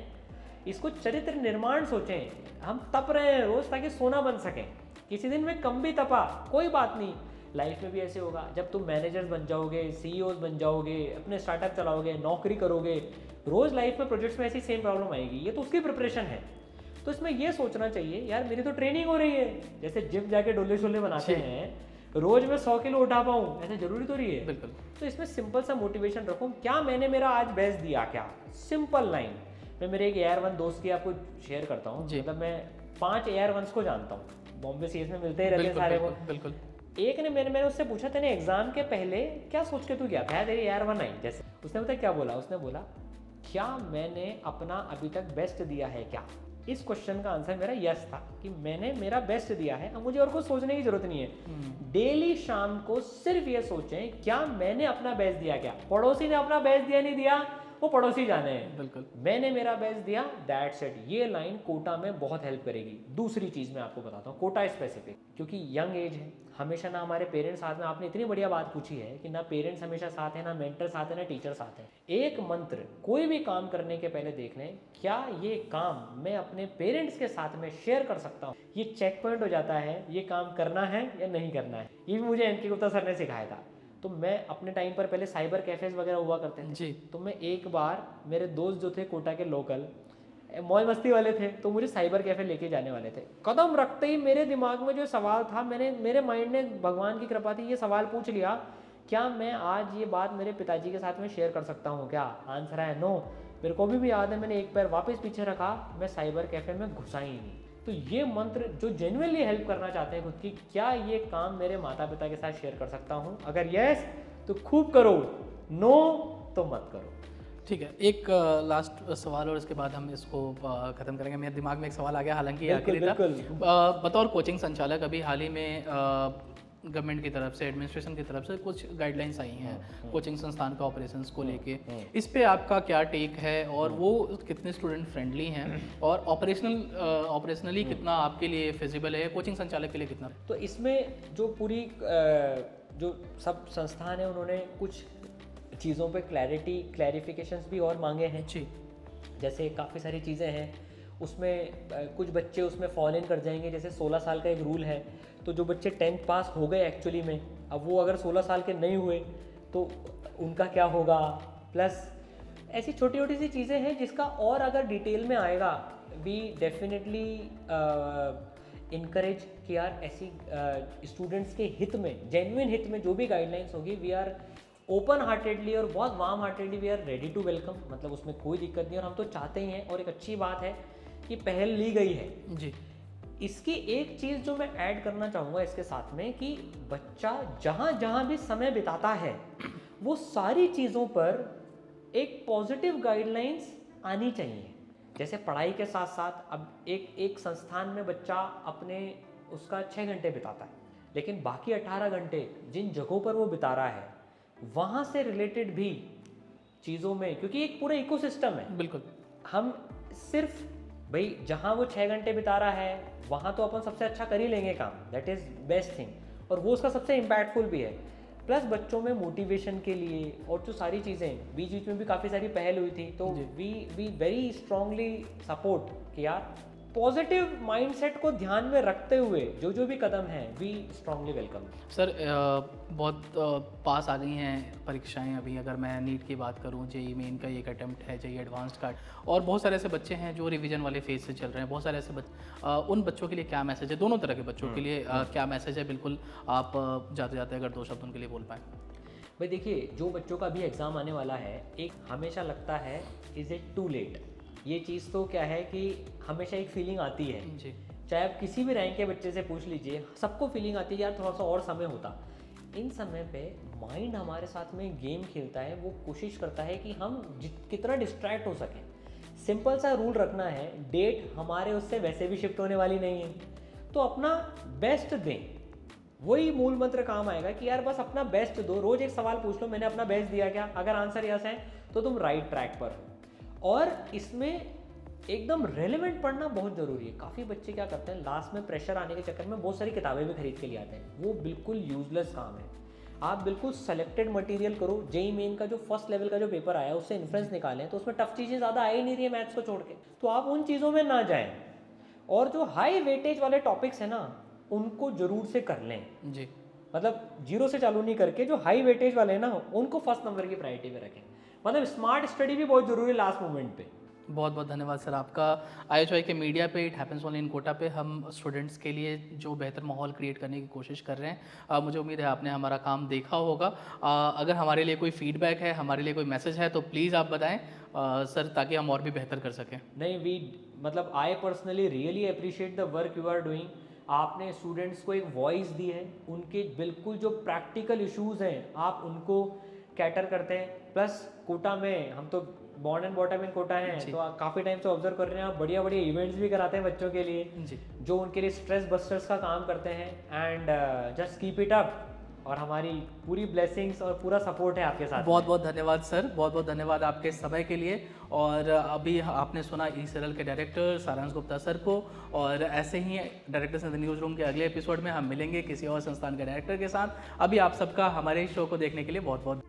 इसको चरित्र निर्माण सोचें। हम तप रहे हैं रोज ताकि सोना बन सकें। किसी दिन में कम भी तपा, कोई बात नहीं, लाइफ में भी ऐसे होगा। जब तुम मैनेजर्स बन जाओगे, CEOs बन जाओगे, अपने स्टार्टअप चलाओगे, नौकरी करोगे, रोज लाइफ में प्रोजेक्ट्स में ऐसी सेम प्रॉब्लम आएगी। ये तो उसकी प्रिपरेशन है। तो इसमें ये सोचना चाहिए, यार मेरी तो ट्रेनिंग हो रही है। जैसे जिम जाके डोले शोले बनाते हैं, रोज मैं 100 किलो उठा पाऊँ, ऐसा जरूरी तो नहीं है। बिल्कुल। तो इसमें सिंपल सा मोटिवेशन रखो, क्या मैंने मेरा आज बेस्ट दिया, क्या सिंपल लाइन। मैं मेरे एक AIR 1 दोस्त की आपको शेयर करता हूँ। मतलब मैं 5 AIR 1s को जानता हूँ, बॉम्बे CS में मिलते ही रहते हैं सारे। वो बिल्कुल। एक ने मैंने उससे पूछा, तेने एग्जाम के पहले क्या सोच के तू गया था, तेरी AIR 1 आई जैसे। उसने बताया क्या बोला, उसने बोला क्या मैंने अपना अभी तक बेस्ट दिया है क्या। इस क्वेश्चन का आंसर मेरा यस था कि मैंने मेरा बेस्ट दिया है, अब मुझे और कुछ सोचने की जरूरत नहीं है। डेली शाम को सिर्फ ये सोचें, क्या मैंने अपना बेस्ट दिया, क्या पड़ोसी ने अपना बेस्ट दिया, नहीं दिया वो पड़ोसी जाने हैं। बिल्कुल, मैंने मेरा बेस्ट दिया, दैट्स इट। ये लाइन कोटा में बहुत हेल्प करेगी। दूसरी चीज मैं आपको बताता हूँ, कोटा स्पेसिफिक, क्योंकि यंग एज है, हमेशा ना हमारे पेरेंट्स साथ में। आपने इतनी बढ़िया बात पूछी है कि ना पेरेंट्स हमेशा साथ है, ना मेंटर साथ है, ना टीचर साथ है। एक मंत्र, कोई भी काम करने के पहले देख लें, क्या ये काम मैं अपने पेरेंट्स के साथ में शेयर कर सकता हूँ। ये चेक पॉइंट हो जाता है, ये काम करना है या नहीं करना है। ये भी मुझे NK गुप्ता सर ने सिखाया था। तो मैं अपने टाइम पर पहले साइबर कैफेज वगैरह हुआ करते थे जी। तो मैं एक बार, मेरे दोस्त जो थे कोटा के लोकल, मौज मस्ती वाले थे, तो मुझे साइबर कैफे लेके जाने वाले थे। कदम रखते ही मेरे दिमाग में जो सवाल था, मेरे माइंड ने, भगवान की कृपा थी, ये सवाल पूछ लिया, क्या मैं आज ये बात मेरे पिताजी के साथ में शेयर कर सकता हूँ क्या। आंसर है नो। मेरे को भी याद है, मैंने एक पैर वापस पीछे रखा, मैं साइबर कैफे में घुसा ही नहीं। तो ये मंत्र जो जेन्युइनली हेल्प करना चाहते हैं खुद की, क्या ये काम मेरे माता पिता के साथ शेयर कर सकता हूँ? अगर यस तो खूब करो, नो तो मत करो। ठीक है, एक लास्ट सवाल और उसके बाद हम इसको ख़त्म करेंगे। मेरे दिमाग में एक सवाल आ गया, हालांकि ये आखिरी था। बतौर कोचिंग संचालक अभी हाल ही में गवर्नमेंट की तरफ से, एडमिनिस्ट्रेशन की तरफ से कुछ गाइडलाइंस आई हैं कोचिंग संस्थान का ऑपरेशंस को लेके, इस पे आपका क्या टेक है और वो कितने स्टूडेंट फ्रेंडली हैं और ऑपरेशनली कितना आपके लिए फिजिबल है, कोचिंग संचालक के लिए कितना? तो इसमें जो पूरी जो सब संस्थान है उन्होंने कुछ चीज़ों पे क्लैरिफिकेशंस भी और मांगे हैं जी। जैसे काफ़ी सारी चीज़ें हैं उसमें, कुछ बच्चे उसमें फॉल इन कर जाएंगे। जैसे 16 साल का एक रूल है, तो जो बच्चे 10th पास हो गए एक्चुअली में, अब वो अगर 16 साल के नहीं हुए तो उनका क्या होगा, प्लस ऐसी छोटी छोटी सी चीज़ें हैं जिसका और अगर डिटेल में आएगा, वी डेफिनेटली इनकरेज कि यार ऐसी स्टूडेंट्स के हित में, जेन्युइन हित में जो भी गाइडलाइंस होगी, वी आर ओपन हार्टेडली और बहुत warm heartedly we are ready to welcome. मतलब उसमें कोई दिक्कत नहीं, और हम तो चाहते ही हैं। और एक अच्छी बात है कि पहल ली गई है जी। इसकी एक चीज़ जो मैं ऐड करना चाहूँगा इसके साथ में, कि बच्चा जहाँ जहाँ भी समय बिताता है वो सारी चीज़ों पर एक पॉजिटिव गाइडलाइंस आनी चाहिए। जैसे पढ़ाई के साथ साथ अब एक संस्थान में बच्चा अपने उसका 6 घंटे बिताता है, लेकिन बाकी 18 घंटे जिन जगहों पर वो बिता रहा है वहाँ से रिलेटेड भी चीज़ों में, क्योंकि एक पूरा इकोसिस्टम है। बिल्कुल। हम सिर्फ भाई जहाँ वो 6 घंटे बिता रहा है वहाँ तो अपन सबसे अच्छा कर ही लेंगे काम, दैट इज़ बेस्ट थिंग, और वो उसका सबसे इम्पैक्टफुल भी है। प्लस बच्चों में मोटिवेशन के लिए और जो सारी चीज़ें बीच बीच में भी काफ़ी सारी पहल हुई थी, तो वी वेरी स्ट्रांगली सपोर्ट कि यार पॉजिटिव माइंडसेट को ध्यान में रखते हुए जो भी कदम है, वी स्ट्रांगली वेलकम। सर बहुत पास आ गई हैं परीक्षाएं अभी। अगर मैं नीट की बात करूं, जेई मेन का एक अटेम्प्ट है, जेई एडवांस्ड का, और बहुत सारे ऐसे बच्चे हैं जो रिवीजन वाले फेज से चल रहे हैं। बहुत सारे ऐसे उन बच्चों के लिए क्या मैसेज है, दोनों तरह के बच्चों के लिए क्या मैसेज है? बिल्कुल आप जाते जाते अगर 2 शब्द उनके लिए बोल पाएँ। भाई देखिए, जो बच्चों का भी एग्ज़ाम आने वाला है, एक हमेशा लगता है इज़ इट टू लेट। ये चीज़ तो क्या है कि हमेशा एक फीलिंग आती है जी। चाहे आप किसी भी रैंक के बच्चे से पूछ लीजिए, सबको फीलिंग आती है यार थोड़ा सा और समय होता। इन समय पे माइंड हमारे साथ में गेम खेलता है, वो कोशिश करता है कि हम कितना डिस्ट्रैक्ट हो सकें। सिंपल सा रूल रखना है, डेट हमारे उससे वैसे भी शिफ्ट होने वाली नहीं है, तो अपना बेस्ट दें। वही मूल मंत्र काम आएगा कि यार बस अपना बेस्ट दो। रोज एक सवाल पूछ लो, मैंने अपना बेस्ट दिया क्या? अगर आंसर यस है तो तुम राइट ट्रैक पर हो। और इसमें एकदम रेलेवेंट पढ़ना बहुत ज़रूरी है। काफ़ी बच्चे क्या करते हैं, लास्ट में प्रेशर आने के चक्कर में बहुत सारी किताबें भी खरीद के ले आते हैं। वो बिल्कुल यूजलेस काम है। आप बिल्कुल सेलेक्टेड मटेरियल करो। जेई मेन का जो फर्स्ट लेवल का जो पेपर आया उससे इन्फ्रेंस निकालें, तो उसमें टफ चीज़ें ज़्यादा आ ही नहीं रही है मैथ्स को छोड़ के, तो आप उन चीज़ों में ना जाएं। और जो हाई वेटेज वाले टॉपिक्स हैं ना, उनको जरूर से कर लें जी। मतलब 0 से चालू नहीं करके, जो हाई वेटेज वाले हैं ना, उनको फर्स्ट नंबर की प्रायोरिटी में रखें। मतलब स्मार्ट स्टडी भी बहुत ज़रूरी है लास्ट मोमेंट पे। बहुत बहुत धन्यवाद सर आपका। IHY के मीडिया पे, it happens only in Kota पे हम स्टूडेंट्स के लिए जो बेहतर माहौल क्रिएट करने की कोशिश कर रहे हैं। मुझे उम्मीद है आपने हमारा काम देखा होगा। अगर हमारे लिए कोई फीडबैक है, हमारे लिए कोई मैसेज है, तो प्लीज़ आप बताएं सर, ताकि हम और भी बेहतर कर सकें। नहीं, मतलब I personally really appreciate the work you are doing. आपने स्टूडेंट्स को एक वॉइस दी है, उनके बिल्कुल जो प्रैक्टिकल इश्यूज़ हैं आप उनको कैटर करते हैं। प्लस कोटा में हम तो born and bottom in Kota हैं, तो काफ़ी टाइम से ऑब्जर्व कर रहे हैं आप, बढ़िया बढ़िया इवेंट्स भी कराते हैं बच्चों के लिए जी, जो उनके लिए स्ट्रेस बस्टर्स का काम करते हैं। And just keep it up, और हमारी पूरी ब्लेसिंग्स और पूरा सपोर्ट है आपके साथ। बहुत बहुत धन्यवाद सर, बहुत बहुत धन्यवाद आपके समय के लिए। और अभी आपने सुना ई-सेरल के डायरेक्टर सारांश गुप्ता सर को, और ऐसे ही directors in the news room के अगले एपिसोड में हम मिलेंगे किसी और संस्थान के डायरेक्टर के साथ। अभी आप सबका हमारे शो को देखने के लिए बहुत बहुत